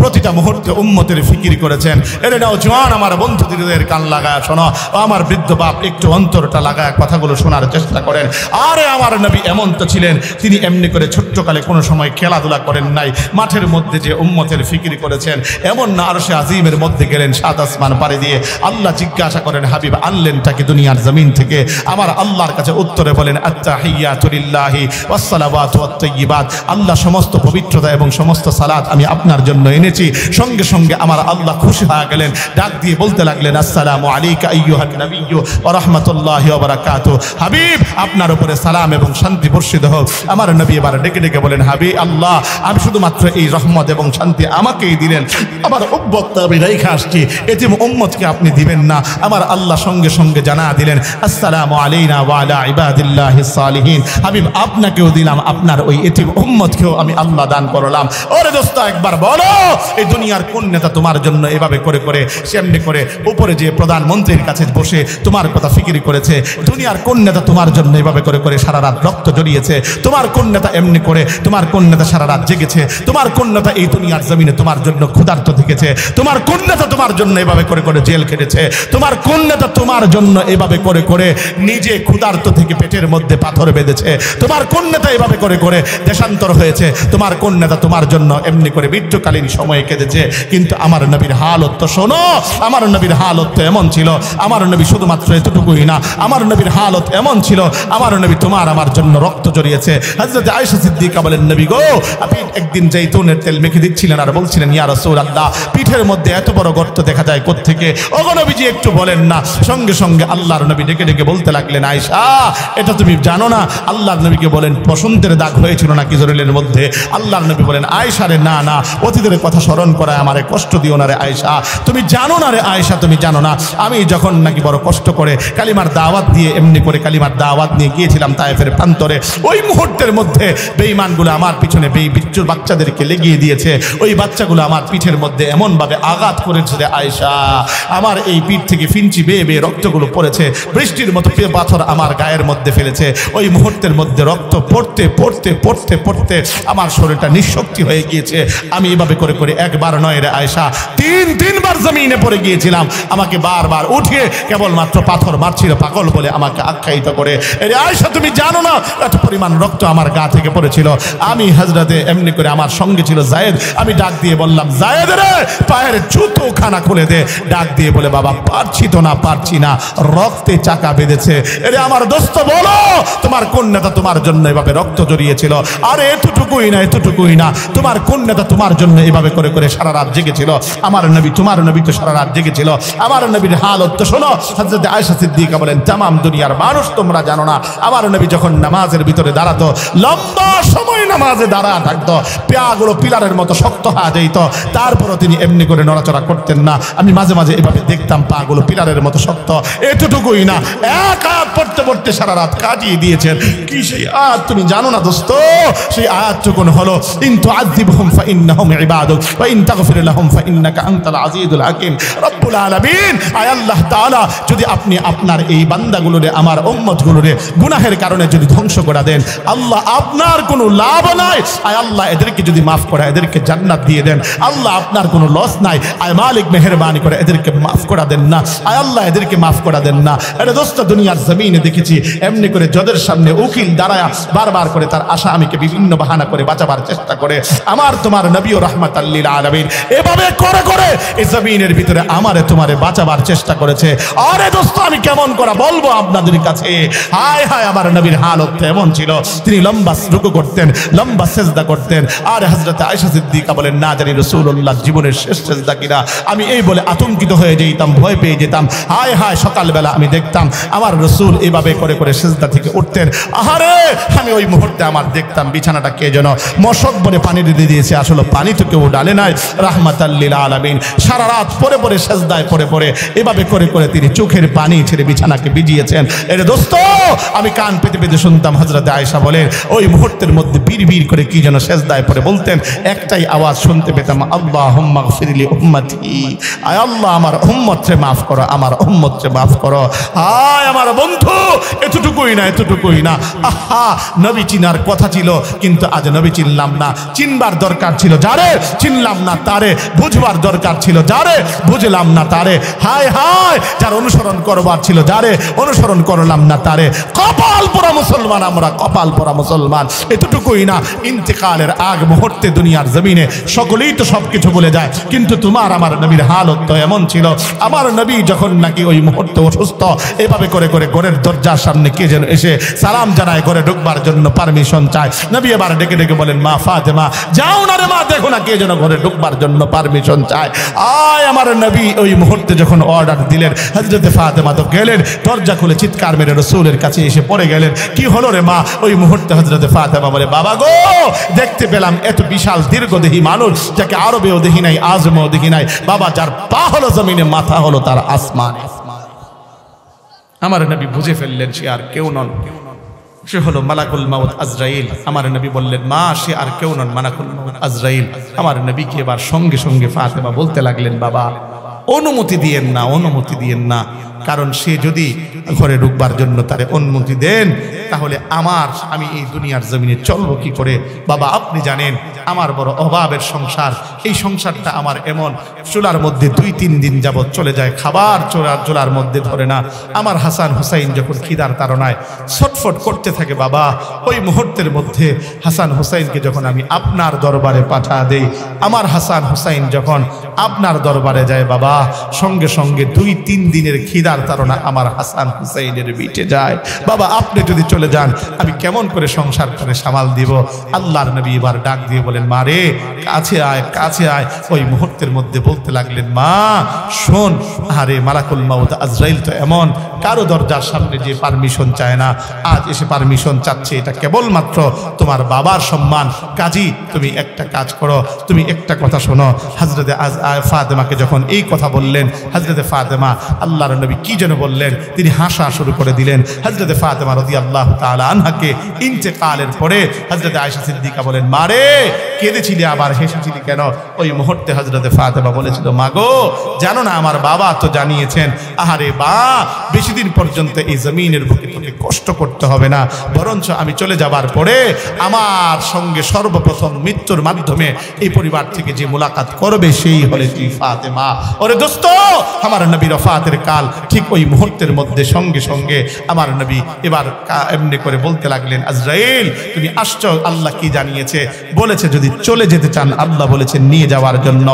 প্রতিটা মুহূর্তে উম্মতের ফিকির করেছেন। এর নাও জওয়ান আমার বন্ধুদের কান লাগায় শোনো, আমার বৃদ্ধ বাপ একটু অন্তরটা লাগায় কথাগুলো শোনার চেষ্টা করেন। আরে আমার নবী এমন তো ছিলেন, তিনি এমনি করে ছোট্টকালে কোনো সময় খেলাধুলা করেন নাই, মাঠের মধ্যে যে উম্মতের ফিকির করেছেন। এমন না আরশে আজিমের মধ্যে গেলেন 7 আসমান পাড়ি দিয়ে, আল্লাহ জিজ্ঞাসা করেন হাবিব আনলেন তাকে দুনিয়ার জমিন থেকে? আমার আল্লাহর কাছে উত্তরে বলেন আত্তাহিয়াতু লিল্লাহি ওয়াসসালাওয়াতু ওয়াত-তাইয়্যিবাত, আল্লাহ সমস্ত পবিত্রতা এবং সমস্ত সালাত আমি আপনার জন্য এনেছি। সঙ্গে সঙ্গে আমার আল্লাহ খুশি হয়ে গেলেন, ডাক দিয়ে বলতে লাগলেন আসসালামু আলাইকা আইয়ুহান নাবিয়্যু ওয়া রাহমাতুল্লাহি ওয়া বারাকাতুহু। হাবিব আপনার উপরে সালাম এবং শান্তি বর্ষিত হোক। আমার নবী এবার ডেকে ডেকে বলেন, হাবিব আল্লাহ, আমি শুধুমাত্র এই রহমত এবং শান্তি আমাকেই দিলেন, আমার উম্মতটা আমি রেখে আসছি, এতিম উম্মতকে আপনি দিবেন না। আমার আল্লাহ সঙ্গে সঙ্গে জানা দিলেন আসসালামু আলাইনা ওয়া আলা ইবাদিল্লাহিস সালিহিন। হাবিব আপনাকেও দিলাম, আপনার ওই এতিম উম্মতকেও আমি আল্লাহ দান করলাম। ওরে দোস্ত, একবার বলো, এই দুনিয়ার কোন নেতা তোমার জন্য এভাবে করে করে সেমনি করে উপরে যে প্রধানমন্ত্রীর কাছে বসে তোমার কথা ফিকির করেছে? দুনিয়ার কোন নেতা তোমার জন্য এভাবে করে করে সারা রাত রক্ত জড়িয়েছে? তোমার কোন নেতা এমনি করে, তোমার কোন নেতা সারা রাত জেগেছে? তোমার কোন নেতা এই দুনিয়ার জমিনে তোমার জন্য ক্ষুধার্ত থেকেছে? তোমার কোন নেতা তোমার জন্য এভাবে করে করে করে জেল খেটেছে? তোমার কোন নেতা তোমার জন্য এভাবে করে করে নিজে ক্ষুধার্ত থেকে পেটের মধ্যে পাথর বেঁধেছে? তোমার কোন নেতা এভাবে করে করে দেশান্তর হয়েছে? তোমার কোন নেতা তোমার জন্য এমনি করে মৃত্যুকালীন সময়ে কেঁদেছে? কিন্তু আমার নবীর হালত তো শোনো, আমার নবীর হালত তো এমন ছিল। আমার নবী শুধুমাত্র এতটুকুই না, আমার নবীর হালত এমন ছিল, আমার নবী তোমার আমার জন্য রক্ত জড়িয়েছে। হযরত আয়েশা সিদ্দিকা বলেন, নবী গো, আপনি একদিন জৈতুনের তেল মেখে দিচ্ছিলেন আর বলছিলেন, ইয়া রাসূলুল্লাহ, পিঠের মধ্যে এত বড় গর্ত দেখা যায় কোত্থেকে? ওগো নবীজি একটু বলেন না। সঙ্গে সঙ্গে আল্লাহর নবী ডেকে ডেকে বলতে লাগলেন, আয়েশা এটা তুমি জানো না? আল্লাহর নবীকে বলেন, বসন্তের দাগ হয়েছিল নাকি জরিলের মধ্যে? আল্লাহর নবী বলেন, আয়েশা রে, না না, অতীতের কথা স্মরণ করায় আমারে কষ্ট দিও না রে আয়েশা। তুমি জানো না রে আয়েশা, তুমি জানো না আমি যখন নাকি বড় কষ্ট করে কালিমার দাওয়াত দিয়ে এমনি করে কালিমার দাওয়াত নিয়ে গিয়েছিলাম তায়েফের প্রান্তরে, ওই মুহূর্তের মধ্যে বেঈমানগুলো আমার পিছনে বিচ্ছুর বাচ্চাদেরকে লেগিয়ে দিয়েছে। ওই বাচ্চাগুলো আমার পিঠের মধ্যে এমন ভাবে আঘাত করেছে রে আয়েশা, আমার এই পিঠ থেকে ফিঞ্চি বেয়ে বেয়ে রক্তগুলো পড়েছে, বৃষ্টির মতো পাথর আমার গায়ের মধ্যে ফেলেছে। ওই মুহূর্তের মধ্যে রক্ত পড়তে পড়তে পড়তে পড়তে আমার শরীরটা নিঃশক্তি হয়ে গিয়েছে। আমি এভাবে করে করে একবার নয় রে আয়েশা, তিনবার জমিনে পড়ে গিয়েছিলাম। আমাকে বারবার উঠিয়ে কেবলমাত্র পাথর মারছিল পাগল বলে আমাকে আখ্যায়িত করে। আরে আয়েশা তুমি জানো না এত পরিমাণ রক্ত আমার গা থেকে পড়েছিল। আমি হযরতে এমনি করে, আমার সঙ্গে ছিল যায়েদ, আমি ডাক দিয়ে বললাম, যায়েদ রে, পায়ের জুতো খানা খুলে দে। ডাক দিয়ে বলে, বাবা পারছি তো না, পারছি না, রক্তে চাকা বেঁধেছে। আরে আমার দোস্ত বলো, তোমার কোন নেতা তোমার জন্য এভাবে রক্ত জড়িয়েছিল? আরে এতটুকুই না, এতটুকুই না, তোমার কোন নেতা তোমার জন্য এভাবে করে করে সারা রাত জেগেছিল? আমার নবী, তোমার নবী তো সারা রাত জেগেছিল। আমার নবীর হালত তো শোনো। হযরত আয়েশা সিদ্দিকা বলেন, তামাম দুনিয়ার মানুষ তোমরা জানো না, আমার নবী যখন নামাজের ভিতরে দাঁড়াতো, লম্বা সময় নামাজে দাঁড়া থাকতো, পাগুলো পিলারের মতো শক্ত হয়ে যেত, তারপরও তিনি এমনি করে নড়াচড়া করতেন না। আমি মাঝে মাঝে এভাবে দেখতাম, পাগুলো পিলারের মতো শক্ত। এতটুকুই না, এক আয়াত পড়তে পড়তে সারা রাত কাটিয়ে দিয়েছেন। কি সেই আয়াত তুমি জানো না দোস্ত? সেই আয়াতটুকুন হলো, ইন তুআযিবহুম ফাইন্নাহুম ইবাদুক ওয়া ইন তাগফির লাহুম ফাইন্নাকা আনতাল আজিজুল হাকীম। রব্বুল আলামিন, আয় আল্লাহ তাআলা, যদি আপনি আপনার এই বান্দাগুলোরে, আমার উম্মতগুলোরে গুনাহের কারণে যদি ধ্বংস করে দেন, আল্লাহ আপনার কোনো লাভ নাই। আয় আল্লাহ এদেরকে যদি মাফ করে এদেরকে জান্নাত দিয়ে দেন, আল্লাহ আপনার কোনো লস নাই। আয় মালিক মেহেরবানি করে এদেরকে মাফ করে দেন না, আয় আল্লাহ এদেরকে মাফ করে দেন না। আরে দোস্ত, দুনিয়ার জমিনে দেখেছি এমনি করে জজের সামনে উকিল দাঁড়ায় বারবার করে তার আসামিকে বিভিন্ন বাহানা করে বাঁচাবার চেষ্টা করে। আমার তোমার নবী ও রাহমাতাল লিল আলামিন এভাবে করে করে এই জমিনের ভিতরে আমারে তোমারে বাঁচাবার চেষ্টা করেছে। আরে দোস্ত, আমি কেমন করে বলবো আপনাদের কাছে? হায় হায়, আমার নবীর হালত এমন ছিল, তিনি লম্বা রুকু করতেন, লম্বা সেজদা করতেন। আর হযরত আয়েশা সিদ্দিকা বলেন, না জানি রাসূলুল্লাহ জীবনের শেষ সেজদা কিনা। আমি এই বলে আতঙ্কিত হয়ে যেতাম, ভয় পেয়ে যেতাম। হায় হায়, সকালবেলা আমি দেখতাম আমার রাসূল এভাবে করে করে সেজদা থেকে উঠতেন। আহারে, আমি ওই মুহূর্তে আমার দেখতাম বিছানাটা কে যেন মশক বলে পানি দিয়ে দিয়েছে, আসলে পানি তো কেউ ডালে নাই। রাহমাতাল লিল আলামিন সারা রাত পরে পরে সেজদায় পরে পরে এভাবে করে করে তিনি চোখের পানি ছেড়ে বিছানাকে ভিজিয়েছেন। এর দোস্ত, আমি কান পেতে পেতে শুনতাম হযরত আয়েশা বলেন, ওই মুহূর্তের মধ্যে বিড় করে কি যেন সেজদায় পড়ে বলতেন, একটাই আওয়াজ শুনতে পেতাম, আল্লাহুম্মা গফিরলি উম্মতি, আয় আল্লাহ আমার উম্মতকে মাফ করো, আমার উম্মতকে মাফ করো। হায় আমার বন্ধু, এতটুকুই না, এতটুকুই না। আহা, নবী চিনার কথা ছিল, কিন্তু আজ নবী চিনলাম না। চিনবার দরকার ছিল যারে, চিনলাম না তারে। বুঝবার দরকার ছিল যারে, বুঝলাম না তারে। হায় হায়, যার অনুসরণ করবার ছিল যারে, অনুসরণ করলাম না তারে। কপাল পোড়া মুসলমান আমরা, কপাল পোড়া মুসলমান। এতটুকুই না, ইন্তেকালের আগ মুহূর্তে দুনিয়ার জমিনে সকলেই তো সবকিছু বলে যায়, কিন্তু তোমার আমার নবীর হালত তো এমন ছিল। আমার নবী যখন নাকি ওই মুহূর্তে অসুস্থ, এভাবে করে করে ঘরের দরজার সামনে কে যেন এসে সালাম জানায়, ঘরে ঢুকবার জন্য পারমিশন চায়। নবী এবার ডেকে ডেকে বলেন, মা ফাতেমা, যাও না রে মা, দেখো না কে যেন ঘরে ঢুকবার জন্য পারমিশন চায়। আয় আমার নবী ওই মুহূর্তে যখন অর্ডার দিলেন, হযরতে ফাতেমা তো গেলেন, দরজা খুলে চিৎকার মেরে রাসূলের কাছে এসে পড়ে গেলেন। কি হলো রে মা? ওই মুহূর্তে হযরতে ফাতেমা বলে, বাবা গো, দেখতে পেলাম এত বিশাল দীর্ঘদেহী মানুষ, যাকে আরবেও দেখি নাই, আজমেও দেখি নাই। বাবা, যার পা হলো জমিনে, মাথা হলো তার আসমানে। আমার নবী বুঝে ফেললেন সে আর কেউ নন, সে হলো মালাকুল মাউত আজরাইল। আমার নবী বললেন, মা, সে আর কেউ নন, মালাকুল মাউত আজরাইল। আমার নবীকে এবার সঙ্গে সঙ্গে ফাতেমা বলতে লাগলেন, বাবা অনুমতি দিয়েন না, অনুমতি দিয়েন না, কারণ সে যদি ঘরে ঢুকবার জন্য তারে অনুমতি দেন, তাহলে আমি এই দুনিয়ার জমিনে চলবো কি করে? বাবা আপনি জানেন আমার বড় অভাবের সংসার, এই সংসারটা আমার এমন চুলার মধ্যে 2-3 দিন যাবৎ চলে যায়, খাবার চুলার মধ্যে ধরে না। আমার হাসান হুসাইন যখন খিদার তাড়নায় ছটফট করতে থাকে বাবা, ওই মুহূর্তের মধ্যে হাসান হুসাইনকে যখন আমি আপনার দরবারে পাঠা দেই, আমার হাসান হুসাইন যখন আপনার দরবারে যায় বাবা, সঙ্গে সঙ্গে 2-3 দিনের খিদার তাড়না আমার হাসান হুসাইনের মিটে যায়। বাবা আপনি যদি চলে যান আমি কেমন করে সংসার করে সামাল দিব? আল্লাহর নবী এবার ডাক দিয়ে বলেন, মা রে কাছে আয়, কাছে আয়। ওই মুহূর্তের মধ্যে বলতে লাগলেন, মা শোন, আরে মালাকুল মাউত আজরাইল তো এমন কারো দরজার সামনে যে পারমিশন চায় না, আজ এসে পারমিশন চাচ্ছে, এটা কেবলমাত্র তোমার বাবার সম্মান। কাজী তুমি একটা কাজ করো, তুমি একটা কথা শোনো। হযরতে ফাতেমাকে যখন এই কথা বললেন, হযরতে ফাতেমা আল্লাহর নবী কি যেন বললেন, তিনি হাসা শুরু করে দিলেন। হযরতে ফাতেমা রাদিয়াল্লাহু তাআলা আনহাকে ইন্তেকালের পরে হযরতে আয়েশা সিদ্দিকা বলেন, মারে কেঁদেছিলি আবার হেসেছিলি কেন? ওই মুহূর্তে হযরতে ফাতেমা বলেছিল, মাগো জানো না আমার বাবা তো জানিয়েছেন, আহারে বা বেশি দিন পর্যন্ত এই জমিনের বুকে তোকে কষ্ট করতে হবে না, বরঞ্চ আমি চলে যাবার পরে আমার সঙ্গে সর্বপ্রথম মৃত্যুর মাধ্যমে এই পরিবার থেকে যে মুলাকাত করবে সেই হলে তুই ফাতেমা। ওরে দোস্ত, আমার নবীর ওফাতের কাল ঠিক ওই মুহূর্তের মধ্যে সঙ্গে সঙ্গে আমার নবী এবার এমনি করে বলতে লাগলেন, আজরাইল তুমি আসছো, আল্লাহ কি জানিয়েছে? বলেছে যদি চলে যেতে চান আল্লাহ বলেছেন নিয়ে যাওয়ার জন্য,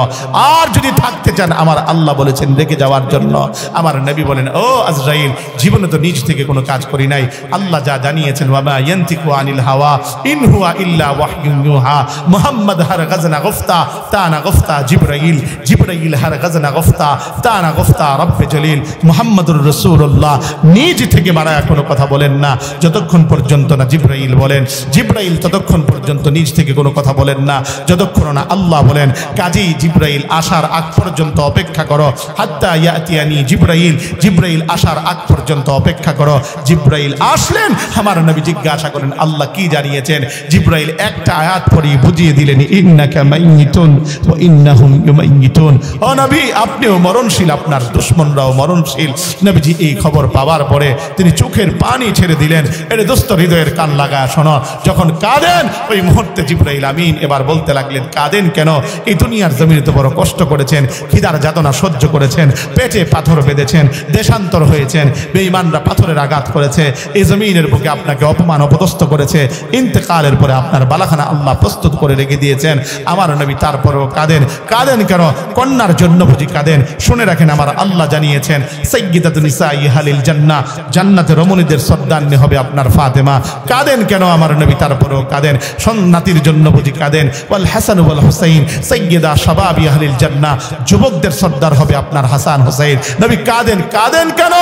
আর যদি থাকতে চান আমার আল্লাহ বলেছেন রেখে যাওয়ার জন্য। আমার নবী বলেন, ও আজরাইল জীবনে তো নিজ থেকে কোনো কাজ করি নাই, আল্লাহ যা জানিয়েছেন ওয়ামা ইয়ানতিকু আনিল হাওয়া ইন হুয়া ইল্লা ওয়াহয়ুন ইউহা। মুহাম্মদ হার গাজনা গফতা তানা গফতা জিবরাইল, জিবরাইল হার গাজনা গফতা তানা গফতা রব্বে জলিল। মুহাম্মদুর রাসূলুল্লাহ নিজ থেকে বাড়ায় কোনো কথা বলেন না যতক্ষণ পর্যন্ত না জিবরাইল বলেন, জিবরাইল ততক্ষণ পর্যন্ত নিজ থেকে কোনো কথা বলেন না যতক্ষণ না আল্লাহ বলেন। কাজী জিবরাইল আসার আগ পর্যন্ত অপেক্ষা করো, হাত্তা ইয়াতিয়ানি জিবরাইল, জিবরাইল আসার আগ পর্যন্ত অপেক্ষা করো। জিবরাইল আসলেন, আমার নবী জিজ্ঞাসা করেন আল্লাহ কি জানিয়েছেন? জিবরাইল একটা আয়াত পড়ি বুঝিয়ে দিলেন, ইন্নাকা মাইয়িতুন ওয়া ইন্নাহুম ইউমাইয়িতুন। ও নবী আপনিও মরণশীল, আপনার দুশমনরাও মরণশীল। নবীজি এই খবর পাওয়ার পরে তিনি চোখের পানি ছেড়ে দিলেন। এর দোস্ত হৃদয়ের কান লাগা শোনো, যখন কাঁদেন ওই মুহূর্তে জিবরাইল আমিন এবার বলতে লাগলেন, কাঁদেন কেন? এই দুনিয়ার জমিনে তো বড় কষ্ট করেছেন, খিদার যাতনা সহ্য করেছেন, পেটে পাথর বেঁধেছেন, দেশান্তর হয়েছেন, বেঈমানরা পাথরের আঘাত করেছে, এই জমিনের বুকে আপনাকে অপমান অপদস্থ করেছে, ইন্তেকালের পরে আপনার বালাখানা আল্লাহ প্রস্তুত করে রেখে দিয়েছেন। আমার নবী তারপরেও কাঁদেন। কাঁদেন কেন? কন্যার জন্য বুঝি কাঁদেন? শুনে রাখেন আমার আল্লাহ জানিয়েছেন, সাইয়্যিদাতুন নিসাই আহলিল জান্নাহ, জান্নাতের রমণীদের সর্দারনি হবে আপনার ফাতেমা। কাঁদেন কেন? আমার নবী তারপরেও কাঁদেন। সন্ন্যাতির জন্য বুঝি কাঁদেন? ওয়াল হাসান ওয়াল হুসাইন সাইয়্যিদা শাবাবি আহলিল জান্নাহ, যুবকদের সর্দার হবে আপনার হাসান হুসাইন। নবী কাঁদেন। কাঁদেন কেন?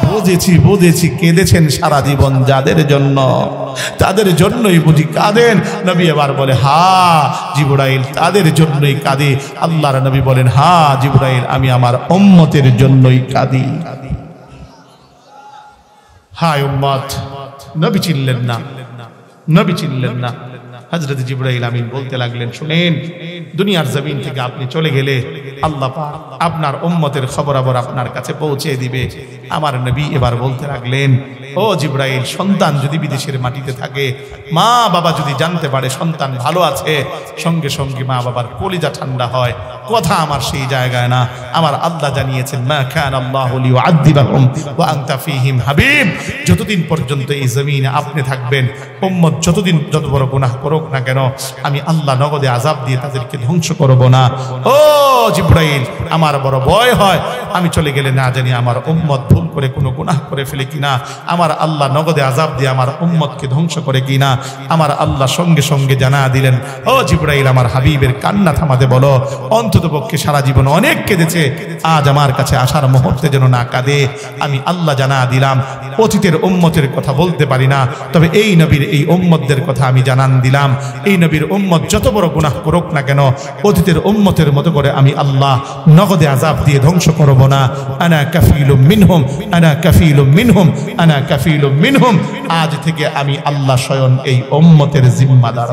বুঝেছি বুঝেছি, কেঁদেছেন সারা জীবন যাদের জন্য, তাদের জন্যই বুঝি কাঁদেন। নবী এবার বলে, হা জিবরাইল তাদের জন্যই কাঁদি। আল্লাহর নবী বলেন, হা জিবরাইল আমি আমার উম্মতের জন্যই কাঁদি। হায় উম্মত। নবী চিনলেন না, নবী চিনলেন না। হযরত জিবরাইল আমিন বলতে লাগলেন, শুনেন দুনিয়ার জমিন থেকে আপনি চলে গেলে আল্লাহ পাক আপনার উম্মতের খবরাবর আপনার কাছে পৌঁছে দিবে। আমার নবী এবার বলতে লাগলেন, ও জিবরাইল সন্তান যদি বিদেশের মাটিতে থাকে, মা বাবা যদি জানতে পারে সন্তান ভালো আছে, সঙ্গে সঙ্গে মা বাবার কলিজা ঠান্ডা হয়। কথা আমার সেই জায়গায় না। আমার আল্লাহ জানিয়েছেন, মা কানা আল্লাহু লিউআযিবাহুম ওয়া আনতা ফীহিম হাবিব। যতদিন পর্যন্ত এই জমিনে আপনি থাকবেন, উম্মত যতদিন যত বড় গুনাহ করুক না কেন, আমি আল্লাহ নগদে আযাব দিয়ে তাদেরকে ধ্বংস করব না। ও জিবরাইল আমার বড় ভয় হয়, আমি চলে গেলে না জানি আমার উম্মত ভুল করে কোনো গুনাহ করে ফেলে কিনা, আমার আল্লাহ নগদে আযাব দিয়ে আমার উম্মতকে ধ্বংস করে কিনা। আমার আল্লাহ সঙ্গে সঙ্গে জানা দিলেন, ও জিবরাইল আমার হাবিবের কান্না থামাতে বলো। অন্ততপক্ষে সারা জীবন অনেক কেঁদেছে, আজ আমার কাছে আসার মুহূর্তে যেন না কাঁদে। আমি আল্লাহ জানা দিলাম, অতীতের উম্মতের কথা বলতে পারি না, তবে এই নবীর এই উম্মতদের কথা আমি জানান দিলাম। এই নবীর উম্মত যত বড় গুনাহ করুক না কেন, অতীতের উম্মতের মতো করে আমি আল্লাহ নগদে আযাব দিয়ে ধ্বংস করব না। আনা কাফিলুম মিনহুম, আনা কাফিলুম মিনহুম, আনা কাফিলুম মিনহুম। আজ থেকে আমি আল্লাহ স্বয়ং এই উম্মতের জিম্মাদার।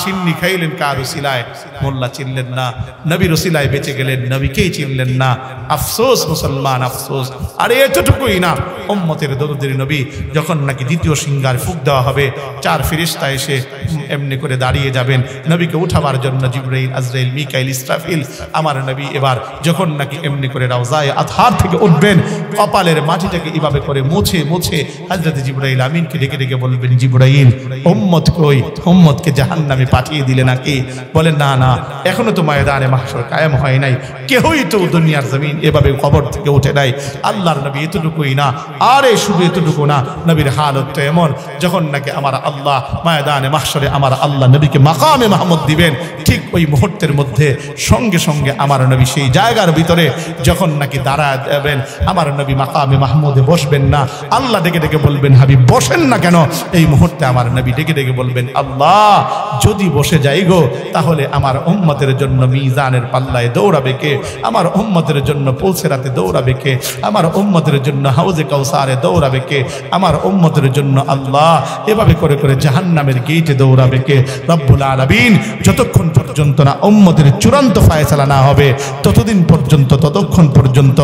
সিন্নি খাইলেন কার উসিলায়, মোল্লা চিনলেন না, নবীর উসিলায় বেঁচে গেলেন, নবীকেই চিনলেন না। আফসোস মুসলমান, আফসোস। আর এতটুকুই না, উম্মতের দরুদের নবী যখন নাকি দ্বিতীয় সিংহার ফুঁক দেওয়া হবে, 4 ফেরেশতা এসে এমনি করে দাঁড়িয়ে যাবেন নবীকে উঠাবার জন্য। জিবরাইল, আজরাইল, মিকাইল, ইসরাফিল। আমার নবী এবার যখন নাকি এমনি করে রাউজায়ে আতহার থেকে উঠবেন, কপালের মাটিটাকে এভাবে করে মুছে মুছে হযরত জিবরাইল আমিনকে ডেকে ডেকে বলবেন, জিবরাইল উম্মত কই? উম্মতকে জাহান্নামে পাঠিয়ে দিলে নাকি? বলেন না না, এখনো তো ময়দানে মাহশর কায়েম হয় নাই, কেউই তো দুনিয়ার জমিন এভাবে কবর থেকে উঠে নাই। আল্লাহর নবী এতটুকুই না, আরে শুধু এতটুকু না, নবীর হালত তো এমন, যখন নাকি আমার আল্লাহ ময়দানে মাহশরে আমার আল্লাহ নবীকে মাকামে মাহমুদ দিবেন, ঠিক ওই মুহূর্তের মধ্যে সঙ্গে সঙ্গে আমার নবী সেই জায়গার ভিতরে যখন নাকি দাঁড়ায় যাবেন, আমার নবী মাকামে মাহমুদে বসবেন না, আল্লাহ ডেকে ডেকে বলবেন, হাবিব বসেন না কেন? এই মুহূর্তে আমার নবী ডেকে ডেকে বলবেন, আল্লাহ যদি বসে যাই গো, তাহলে আমার উম্মতের জন্য মিজানের পাল্লায় দৌড়াবে কে? আমার উম্মতের জন্য পুলসিরাতে দৌড়াবে কে? আমার উম্মতের জন্য হাউজে কাউসারে দৌড়াবে কে? আমার উম্মতের জন্য আল্লাহ এভাবে করে করে জাহান্নামের গেটে দৌড়াবে কে? রব্বুল আলামিন যতক্ষণ পর্যন্ত না উম্মতের চূড়ান্ত ফায়সালা না হবে, ততদিন পর্যন্ত, ততক্ষণ পর্যন্ত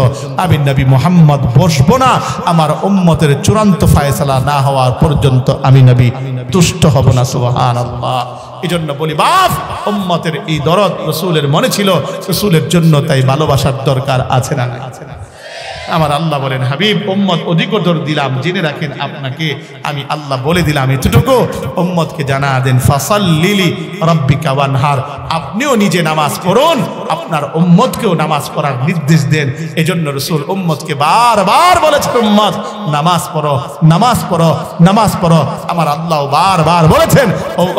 আমি নবী মুহাম্মদ বসবো না। আমার উম্মতের চূড়ান্ত ফায়সালা না হওয়ার পর্যন্ত আমি নবী তুষ্ট হব না। সুবহানাল্লাহ। এই জন্য বলি, বাপ উম্মতের এই দরদ রাসূলের মনে ছিল, রাসূলের জন্য তাই ভালোবাসার দরকার আছে না? আমার আল্লাহ বলেন, হাবিব উম্মত অধিকতর দিলাম, জেনে রাখেন আপনাকে আমি আল্লাহ বলে দিলাম এতটুকু, উম্মতকে জানা দেন, ফাসাল্লিলি রাব্বিকা ওয়ানহার। আপনিও নিজে নামাজ পড়ুন, আপনার উম্মতকেও নামাজ পড়ার নির্দেশ দেন। এজন্য রাসূল উম্মতকে বারবার বলেছেন, উম্মত নামাজ পড়ো, নামাজ পড়ো, নামাজ পড়ো। আমার আল্লাহ বারবার বলেছেন,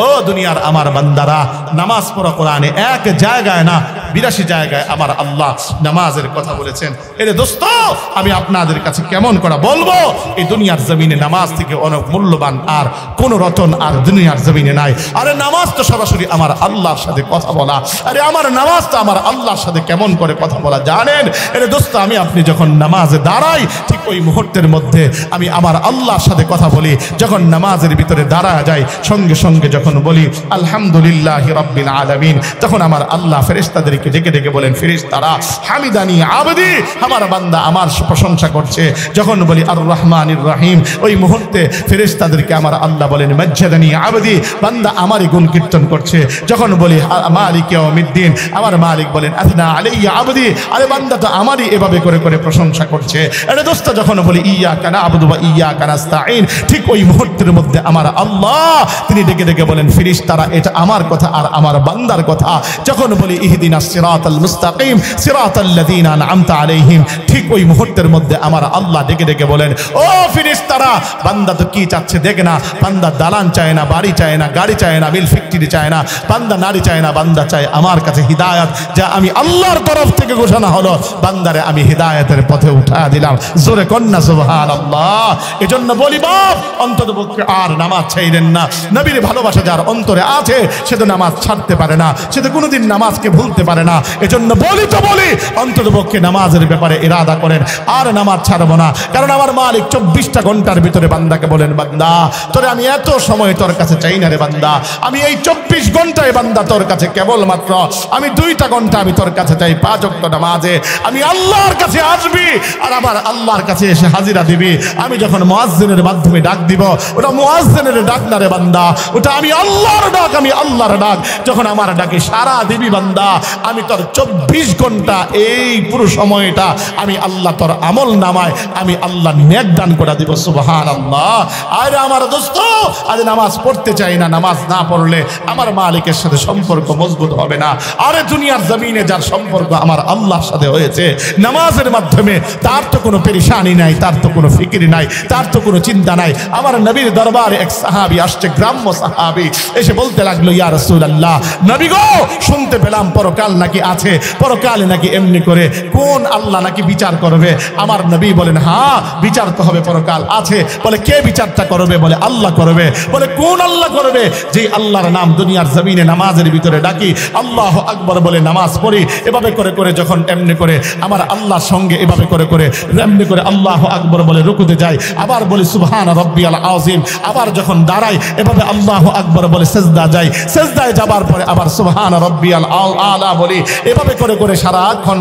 ও দুনিয়ার আমার বান্দারা, নামাজ পড়ো। কোরআনে এক জায়গায় না, 82 জায়গায় আমার আল্লাহ নামাজের কথা বলেছেন। এরে দোস্ত, আমি আপনাদের কাছে কেমন করে বলবো, এই দুনিয়ার জমিনে নামাজ থেকে অনেক মূল্যবান আর কোন রতন আর দুনিয়ার জমিনে নাই। আরে নামাজ তো সরাসরি আমার আল্লাহর সাথে কথা বলা। আরে আমার নামাজ তো আমার আল্লাহর সাথে কেমন করে কথা বলা জানেন? এরে দোস্ত, আমি আপনি যখন নামাজে দাঁড়াই, ঠিক ওই মুহূর্তের মধ্যে আমি আমার আল্লাহর সাথে কথা বলি। যখন নামাজের ভিতরে দাঁড়া যাই, সঙ্গে সঙ্গে যখন বলি আলহামদুলিল্লাহি রাব্বিল আলামিন, তখন আমার আল্লাহ ফেরেশতাদেরকে ডেকে ডেকে বলেন, ফেরেশতারা হামিদানি আবদি, আমার বান্দা আমার প্রশংসা করছে। যখন বলি আর রহমানির রহিম, ওই মুহূর্তে ফেরেশতাদেরকে আমার আল্লাহ বলেন মাজ্জাদানি আবদি, বান্দা আমারই গুণ কীর্তন করছে। যখন বলি মালিক ইয়াউমিদ্দিন, আমার মালিক বলেন আথনা আলাইয়া আবদি, আরে বান্দা তো আমারই এভাবে করে করে প্রশংসা করছে। আরে দোস্ত, যখন বলি ইয়াকা না'বুদু ওয়া ইয়াকা নাস্তাঈন, ঠিক ওই মুহূর্তের মধ্যে আমার আল্লাহ তিনি ডেকে ডেকে বলেন, ফেরেশতারা এটা আমার কথা আর আমার বান্দার কথা। যখন বলি ইহদিনাস সিরাতাল মুস্তাকিম সিরাতাল্লাযীনা আন'আমতা আলাইহিম, ঠিক ওই মুহূর্তের মধ্যে আমার আল্লাহ ডেকে ডেকে বলেন, ও ফেরেশতারা, বান্দা তো কি চাচ্ছে দেখ না, বান্দা দালান চায় না, বাড়ি চায় না, গাড়ি চায় না, মিল ফ্যাক্টরি চায় না, বান্দা নারী চায় না, বান্দা চায় আমার কাছে হিদায়াত, যা আমি আল্লাহর তরফ থেকে ঘোষণা হলো, বান্দারে আমি হিদায়াতের পথে উঠায়া দিলাম। জোরে কন্যা সুবহানাল্লাহ। এজন্য বলি বাপ, অন্ততপক্ষে আর নামাজ ছাইরেন না। নবীর ভালোবাসা যার অন্তরে আছে, সে তো নামাজ ছাড়তে পারে না, সে তো কোনোদিন নামাজকে ভুলতে পারে না। এজন্য বলি তো বলি, অন্ততপক্ষে নামাজের ব্যাপারে ইরাদা করেন, আর নামাজ ছাড়বো না। কারণ আমার মালিক 24টা ঘন্টার ভিতরে বান্দাকে বলেন, বান্দা তোরে আমি এত সময় তোর কাছে চাই না রে বান্দা, আমি এই 24 ঘন্টায় বান্দা তোর কাছে কেবলমাত্র আমি 2টা ঘন্টা আমি তোর কাছে চাই। 5 ওয়াক্ত নামাজে আমি আল্লাহর কাছে আসবি, আর আমার আল্লাহর কাছে এসে হাজিরা দিবি। আমি যখন মুয়াজ্জিনের মাধ্যমে ডাক দিব, ওটা মুয়াজ্জিনের ডাক না রে বান্দা, ওটা আমি আল্লাহর ডাক, আমি আল্লাহর ডাক। যখন আমার ডাকে সারা দিবি বান্দা, আমি তোর 24 ঘন্টা এই পুরো সময়টা আমি আল্লাহ তোর আমল নামায় আমি আল্লাহ নেক দান করে দিব। সুবহানাল্লাহ। আরে আমার দোস্ত, আজ নামাজ পড়তে চাই না, নামাজ না পড়লে আমার মালিকের সাথে সম্পর্ক মজবুত হবে না। আরে দুনিয়ার জমিনে যার সম্পর্ক আমার আল্লাহর সাথে হয়েছে নামাজের মাধ্যমে, তার তো কোনো পেরেশানি নাই, তার তো কোনো ফিকির নাই, তার তো কোনো চিন্তা নাই। আমার নবীর দরবারে এক সাহাবী আসছে, গ্রাম্য সাহাবী, এসে বলতে লাগলো, ইয়া রাসূলুল্লাহ, নবী গো, শুনতে পেলাম পরকাল নাকি আছে, পরকালে নাকি এমনি করে কোন আল্লাহ নাকি বিচার করবে? আমার নবী বলেন হ্যাঁ বিচার তো হবে, পরকাল আছে। বলে কে বিচারটা করবে? বলে আল্লাহ করবে। বলে কোন আল্লাহ করবে? যে আল্লাহর নাম দুনিয়ার জমিনে নামাজের ভিতরে ডাকি, আল্লাহু আকবার বলে নামাজ পড়ি, এভাবে করে করে যখন এমনি করে আমার আল্লাহর সঙ্গে এভাবে করে করে এমনি করে আল্লাহু আকবার বলে রুকুতে যাই, আবার বলি সুবহান রাব্বিয়াল আযীম, আবার যখন দাঁড়াই এভাবে আল্লাহু আকবার বলে সিজদা যাই, সিজদায় যাবার পরে আবার সুবহান রাব্বিয়াল আলা বলি, এভাবে করে করে সারাক্ষণ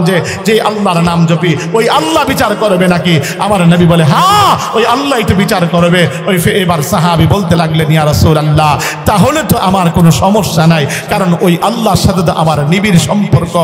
যে আল্লাহর নাম জপি, ওই আল্লাহ বিচার করবে নাকি? আমার নবী বলে হ্যাঁ ওই আল্লাহ একটু বিচার করবে। ওই এবার সাহাবী বলতে লাগলেন ইয়া রাসূলুল্লাহ, তাহলে তো আমার কোনো সমস্যা নাই, কারণ ওই আল্লাহর সাথে তো আমার নিবিড় সম্পর্ক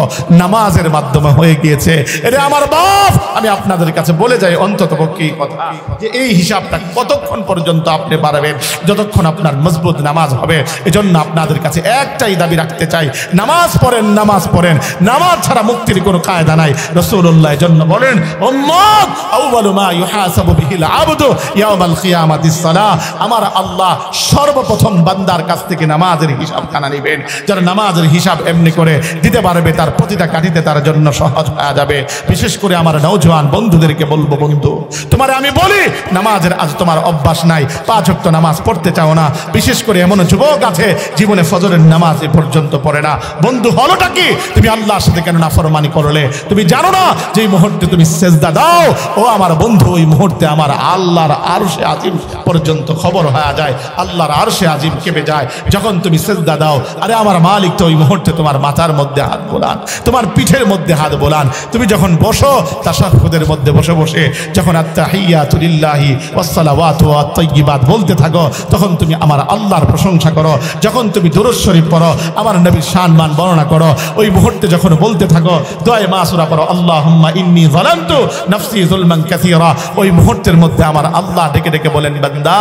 নামাজের মাধ্যমে হয়ে গিয়েছে। এটা আমার বাপ, আমি আপনাদের কাছে বলে যাই অন্তত পক্ষে এই কথা, যে এই হিসাবটা কতক্ষণ পর্যন্ত আপনি পারবেন, যতক্ষণ আপনার মজবুত নামাজ হবে। এজন্য আপনাদের কাছে একটাই দাবি রাখতে চাই, নামাজ পড়েন, নামাজ পড়েন, নামাজ ছাড়া মুক্তির কোনো কায়দা নাই। রাসূলুল্লাহ এজন্য বলেন উম্মত আউয়ালু মা ইউহাসাবু বিহিল আবদু ইয়াউমাল কিয়ামাতিস সালাহ, আমার আল্লাহ সর্বপ্রথম বান্দার কাছ থেকে নামাজের হিসাবখানা নেবেন। যারা নামাজের হিসাব এমনি করে দিতে পারবে তার প্রতিটা কাঠিতে তার জন্য সহজ হয়ে যাবে। বিশেষ করে আমার নওজোয়ান বন্ধুদেরকে বলবো, বন্ধু তোমার আমি বলি নামাজের আজ তোমার অভ্যাস নাই, 5 ওয়াক্ত নামাজ পড়তে চাও না, বিশেষ করে এমন যুবক আছে জীবনে ফজরের নামাজ এ পর্যন্ত পড়ে না। বন্ধু হলোটা কি? তুমি আল্লাহর সাথে কেন নাফরমানি করলে? তুমি জানো না যে মুহূর্তে তুমি সেজদা দাও, ও আমার বন্ধু, ওই মুহূর্তে আমার আল্লাহর আরশে আজিম পর্যন্ত খবর হয়ে যায়, আল্লাহর আরশে আজিম কেঁপে যায় যখন তুমি সেজদা দাও। আরে আমার মালিক তো ওই মুহূর্তে তোমার মাথার মধ্যে হাত বোলান, তোমার পিঠের মধ্যে হাত বোলান। তুমি যখন বসো তাশাহুদের মধ্যে বসে বসে যখন আত্তাহিয়াতু লিল্লাহি ওয়াস সালাওয়াতু ওয়াত তাইয়্যিবাত বলতে থাকো, তখন তুমি আমার আল্লাহর প্রশংসা করো। যখন তুমি দুরূদ শরীফ পড়ো, আমার নবীর শানমান বর্ণনা করো, ওই মুহূর্তে যখন বলতে থাকো দোয়া মাসুরা পড়ো, আল্লাহুম্মা ইন্নী যালামতু নাফসি যুলমান কাসীরা, ওই মুহূর্তের মধ্যে আমার আল্লাহ ডেকে ডেকে বলেন বান্দা,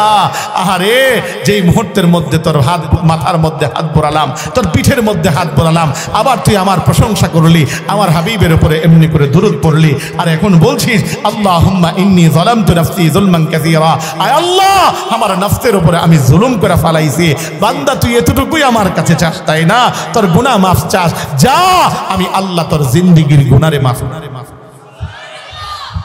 আহারে যেই মুহূর্তের মধ্যে তোর হাত মাথার মধ্যে হাত বোলালাম, তোর পিঠের মধ্যে হাত বোলালাম, আবার তুই আমার প্রশংসা করলি, আমার হাবিবের উপরে এমনি করে দুরূদ পড়লি, আর এখন বলছিস আল্লাহুম্মা ইন্নী যালামতু নাফসি যুলমান কাসীরা, আয় আল্লাহ আমার নফসের উপরে আমি জুলুম করে ফেলাইছি। বান্দা তুই এতটুকুই আমার কাছে চাস, তাই না? তোর গুনাহ মাফ চাস, যা আমি আল্লাহ তোর জিন্দেগীর গুনারে মাফ।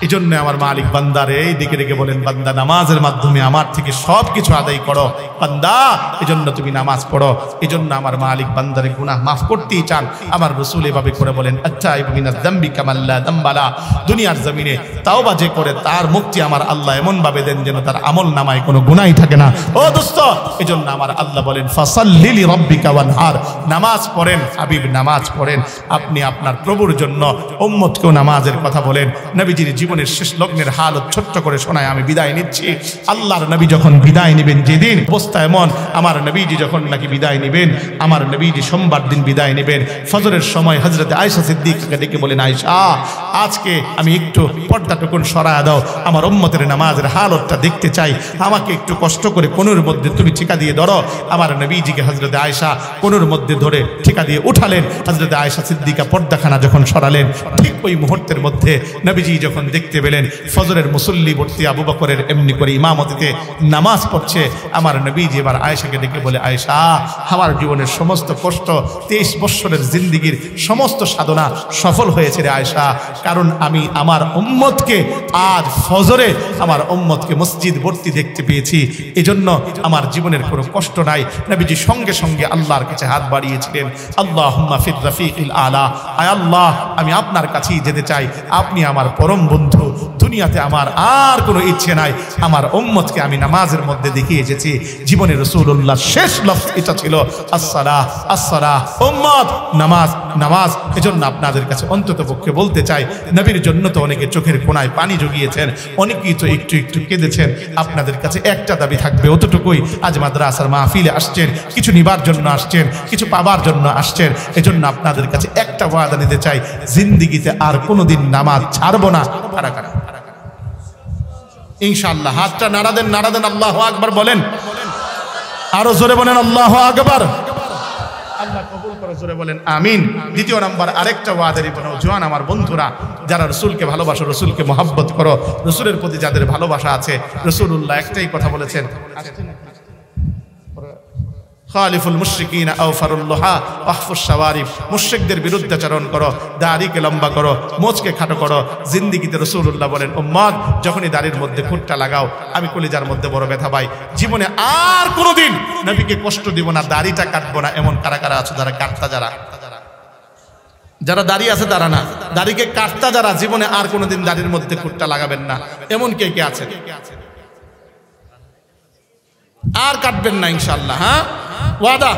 এই জন্য আমার মালিক বান্দারে এই দিকে রেখে বলেন, বান্দা নামাজের মাধ্যমে আমার থেকে সব কিছু আদায় করো বান্দা, এই জন্য তুমি নামাজ পড়ো। এই জন্য আমার মালিক বান্দারে গুনাহ মাফ করতেই চান। আমার রাসূল এভাবে করে বলেন, আত্তাইবু মিনাজ যামবি কামা লা যামবালা, দুনিয়ার জমিনে তাওবা যে করে তার মুক্তি আমার আল্লাহ এমন ভাবে দেন যেন তার আমল নামায় কোনো গুনাহই থাকে না। ও দোস্ত, এই জন্য আমার আল্লাহ বলেন ফাসাল্লি লিরাব্বিকা ওয়ানহার, নামাজ পড়েন হাবিব, নামাজ পড়েন। আপনি আপনার প্রভুর জন্য উম্মতকেও নামাজের কথা বলেন। নবীজির জীবনের শেষ লগ্নের হালত ছোট্ট করে শোনায় আমি বিদায় নিচ্ছি। আল্লাহর নবী যখন বিদায় নেবেন, যেদিন অবস্থা এমন, আমার নবীজি যখন নাকি বিদায় নেবেন, আমার নবীজি সোমবার দিন বিদায় নেবেন, ফজরের সময় হযরত আয়েশা সিদ্দিকাকে ডেকে বলেন, আয়েশা আজকে আমি একটু পর্দাটুকুন সরায়া দাও, আমার উম্মতের নামাজের হালতটা দেখতে চাই, আমাকে একটু কষ্ট করে কোণের মধ্যে তুমি ঠিকা দিয়ে ধরো। আমার নবীজিকে হযরত আয়েশা কোণের মধ্যে ধরে ঠিকা দিয়ে উঠালেন। হযরত আয়েশা সিদ্দিকা পর্দাখানা যখন সরালেন, ঠিক ওই মুহূর্তের মধ্যে নবীজি যখন দেখতে পেলেন ফজরের মুসল্লি ভর্তি আবু বকরের এমনি করে ইমামতিতে নামাজ পড়ছে, আমার নবীজি এবার আয়েশাকে ডেকে বলে, আয়েশা আমার জীবনের সমস্ত কষ্ট, 23 বছরের জিন্দেগীর সমস্ত সাধনা সফল হয়েছে রে আয়েশা, কারণ আমি আমার উম্মতকে আজ ফজরে আমার উম্মতকে মসজিদ ভর্তি দেখতে পেয়েছি, এজন্য আমার জীবনের কোনো কষ্ট নাই। নবীজি সঙ্গে সঙ্গে আল্লাহর কাছে হাত বাড়িয়েছিলেন, আল্লাহুম্মা ফির রাফিকিল আলা, আয় আল্লাহ আমি আপনার কাছেই যেতে চাই, আপনি আমার পরম বন্ধু, দুনিয়াতে আমার আর কোনো ইচ্ছে নাই, আমার উম্মতকে আমি নামাজের মধ্যে দেখিয়ে এসেছি। জীবনে রাসূলুল্লাহ শেষ লফজ এটা ছিল আসসালাহ আসসালাহ, উম্মত নামাজ নামাজ। এজন্য আপনাদের কাছে অন্তত পক্ষে বলতে চাই, নবীর জন্য তো অনেকে চোখের কোণায় পানি জুগিয়েছেন, অনেকেই তো একটু একটু কেঁদেছেন। আপনাদের কাছে একটা দাবি থাকবে, অতটুকুই, আজ মাদ্রাসার মাহফিলে আসছেন, কিছু নিবার জন্য আসছেন, কিছু পাবার জন্য আসছেন, এজন্য আপনাদের কাছে একটা ওয়াদা নিতে চাই, জিন্দেগিতে আর কোনোদিন নামাজ ছাড়বো না। কারা কারা ইনশাআল্লাহ হাতটা নাড়া দেন, নাড়া দেন, আল্লাহু আকবার বলেন, আরো জোরে বলেন আল্লাহু আকবার। আল্লাহ কবুল করে, জোরে বলেন আমিন। দ্বিতীয় নাম্বার আরেকটা ওয়াদারি বনো, জওয়ান আমার বন্ধুরা যারা রাসূলকে ভালোবাসো, রাসূলকে মহব্বত করো, রাসূলের প্রতি যাদের ভালোবাসা আছে, রাসূলুল্লাহ একটাই কথা বলেছেন, খালিফুল মুশরিকিনা আওফারুল লোহা ওয়াহফুশ শাওয়ারিফ, মুশরিকদের বিরুদ্ধাচরণ করো, দাড়িকে লম্বা করো, মোচকে খাটো করো। জিন্দিগিতে রাসূলুল্লাহ বলেন, উম্মত যখনই দাড়ির মধ্যে খুঁটটা লাগাও আমি কলিজার মধ্যে বড় ব্যথা পাই, জীবনে আর কোনোদিন নবীকে কষ্ট দিব না, দাড়িটা কাটবো না। এমন কারা কারা আছে যারা কাটতা, যারা দাড়ি আছে তারা না, দাড়িকে কাটতা যারা, জীবনে আর কোনোদিন দাড়ির মধ্যে খুঁটটা লাগাবেন না, এমন কে কে আছে? আর কাটবেন না ইনশাআল্লাহ। হ্যাঁ, ওয়াদা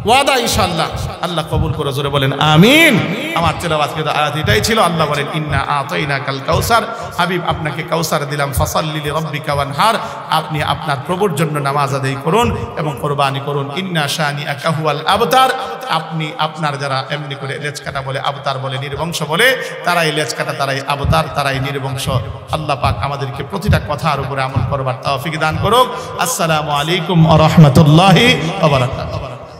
ওয়াদা ইনশাআল্লাহ। আল্লাহ কবুল করে জোরে বলেন আমিন। আমার তেলাওয়াতকে আয়াত এটাই ছিল। আল্লাহ বলেন ইন্না আতাইনাকাল কাউসার, হাবিব আপনাকে কাউসার দিলাম, ফাসাল্লি লিরাব্বিকা ওয়ানহার, আপনি আপনার প্রভুর জন্য নামাজ আদায় করুন এবং কুরবানি করুন। ইন্না শানিআকা হুয়াল আবতার, আপনি আপনার যারা এমনি করে লেজ কাটা বলে, আবতার বলে, নির্বংশ বলে, তারাই লেজ কাটা, তারাই আবতার, তারাই নির্বংশ। আল্লাহ পাক আমাদেরকে প্রতিটা কথার উপরে আমল করবার তৌফিক দান করুক। আসসালামু আলাইকুম ওয়া রাহমাতুল্লাহি ওয়া বারাকাতুহু।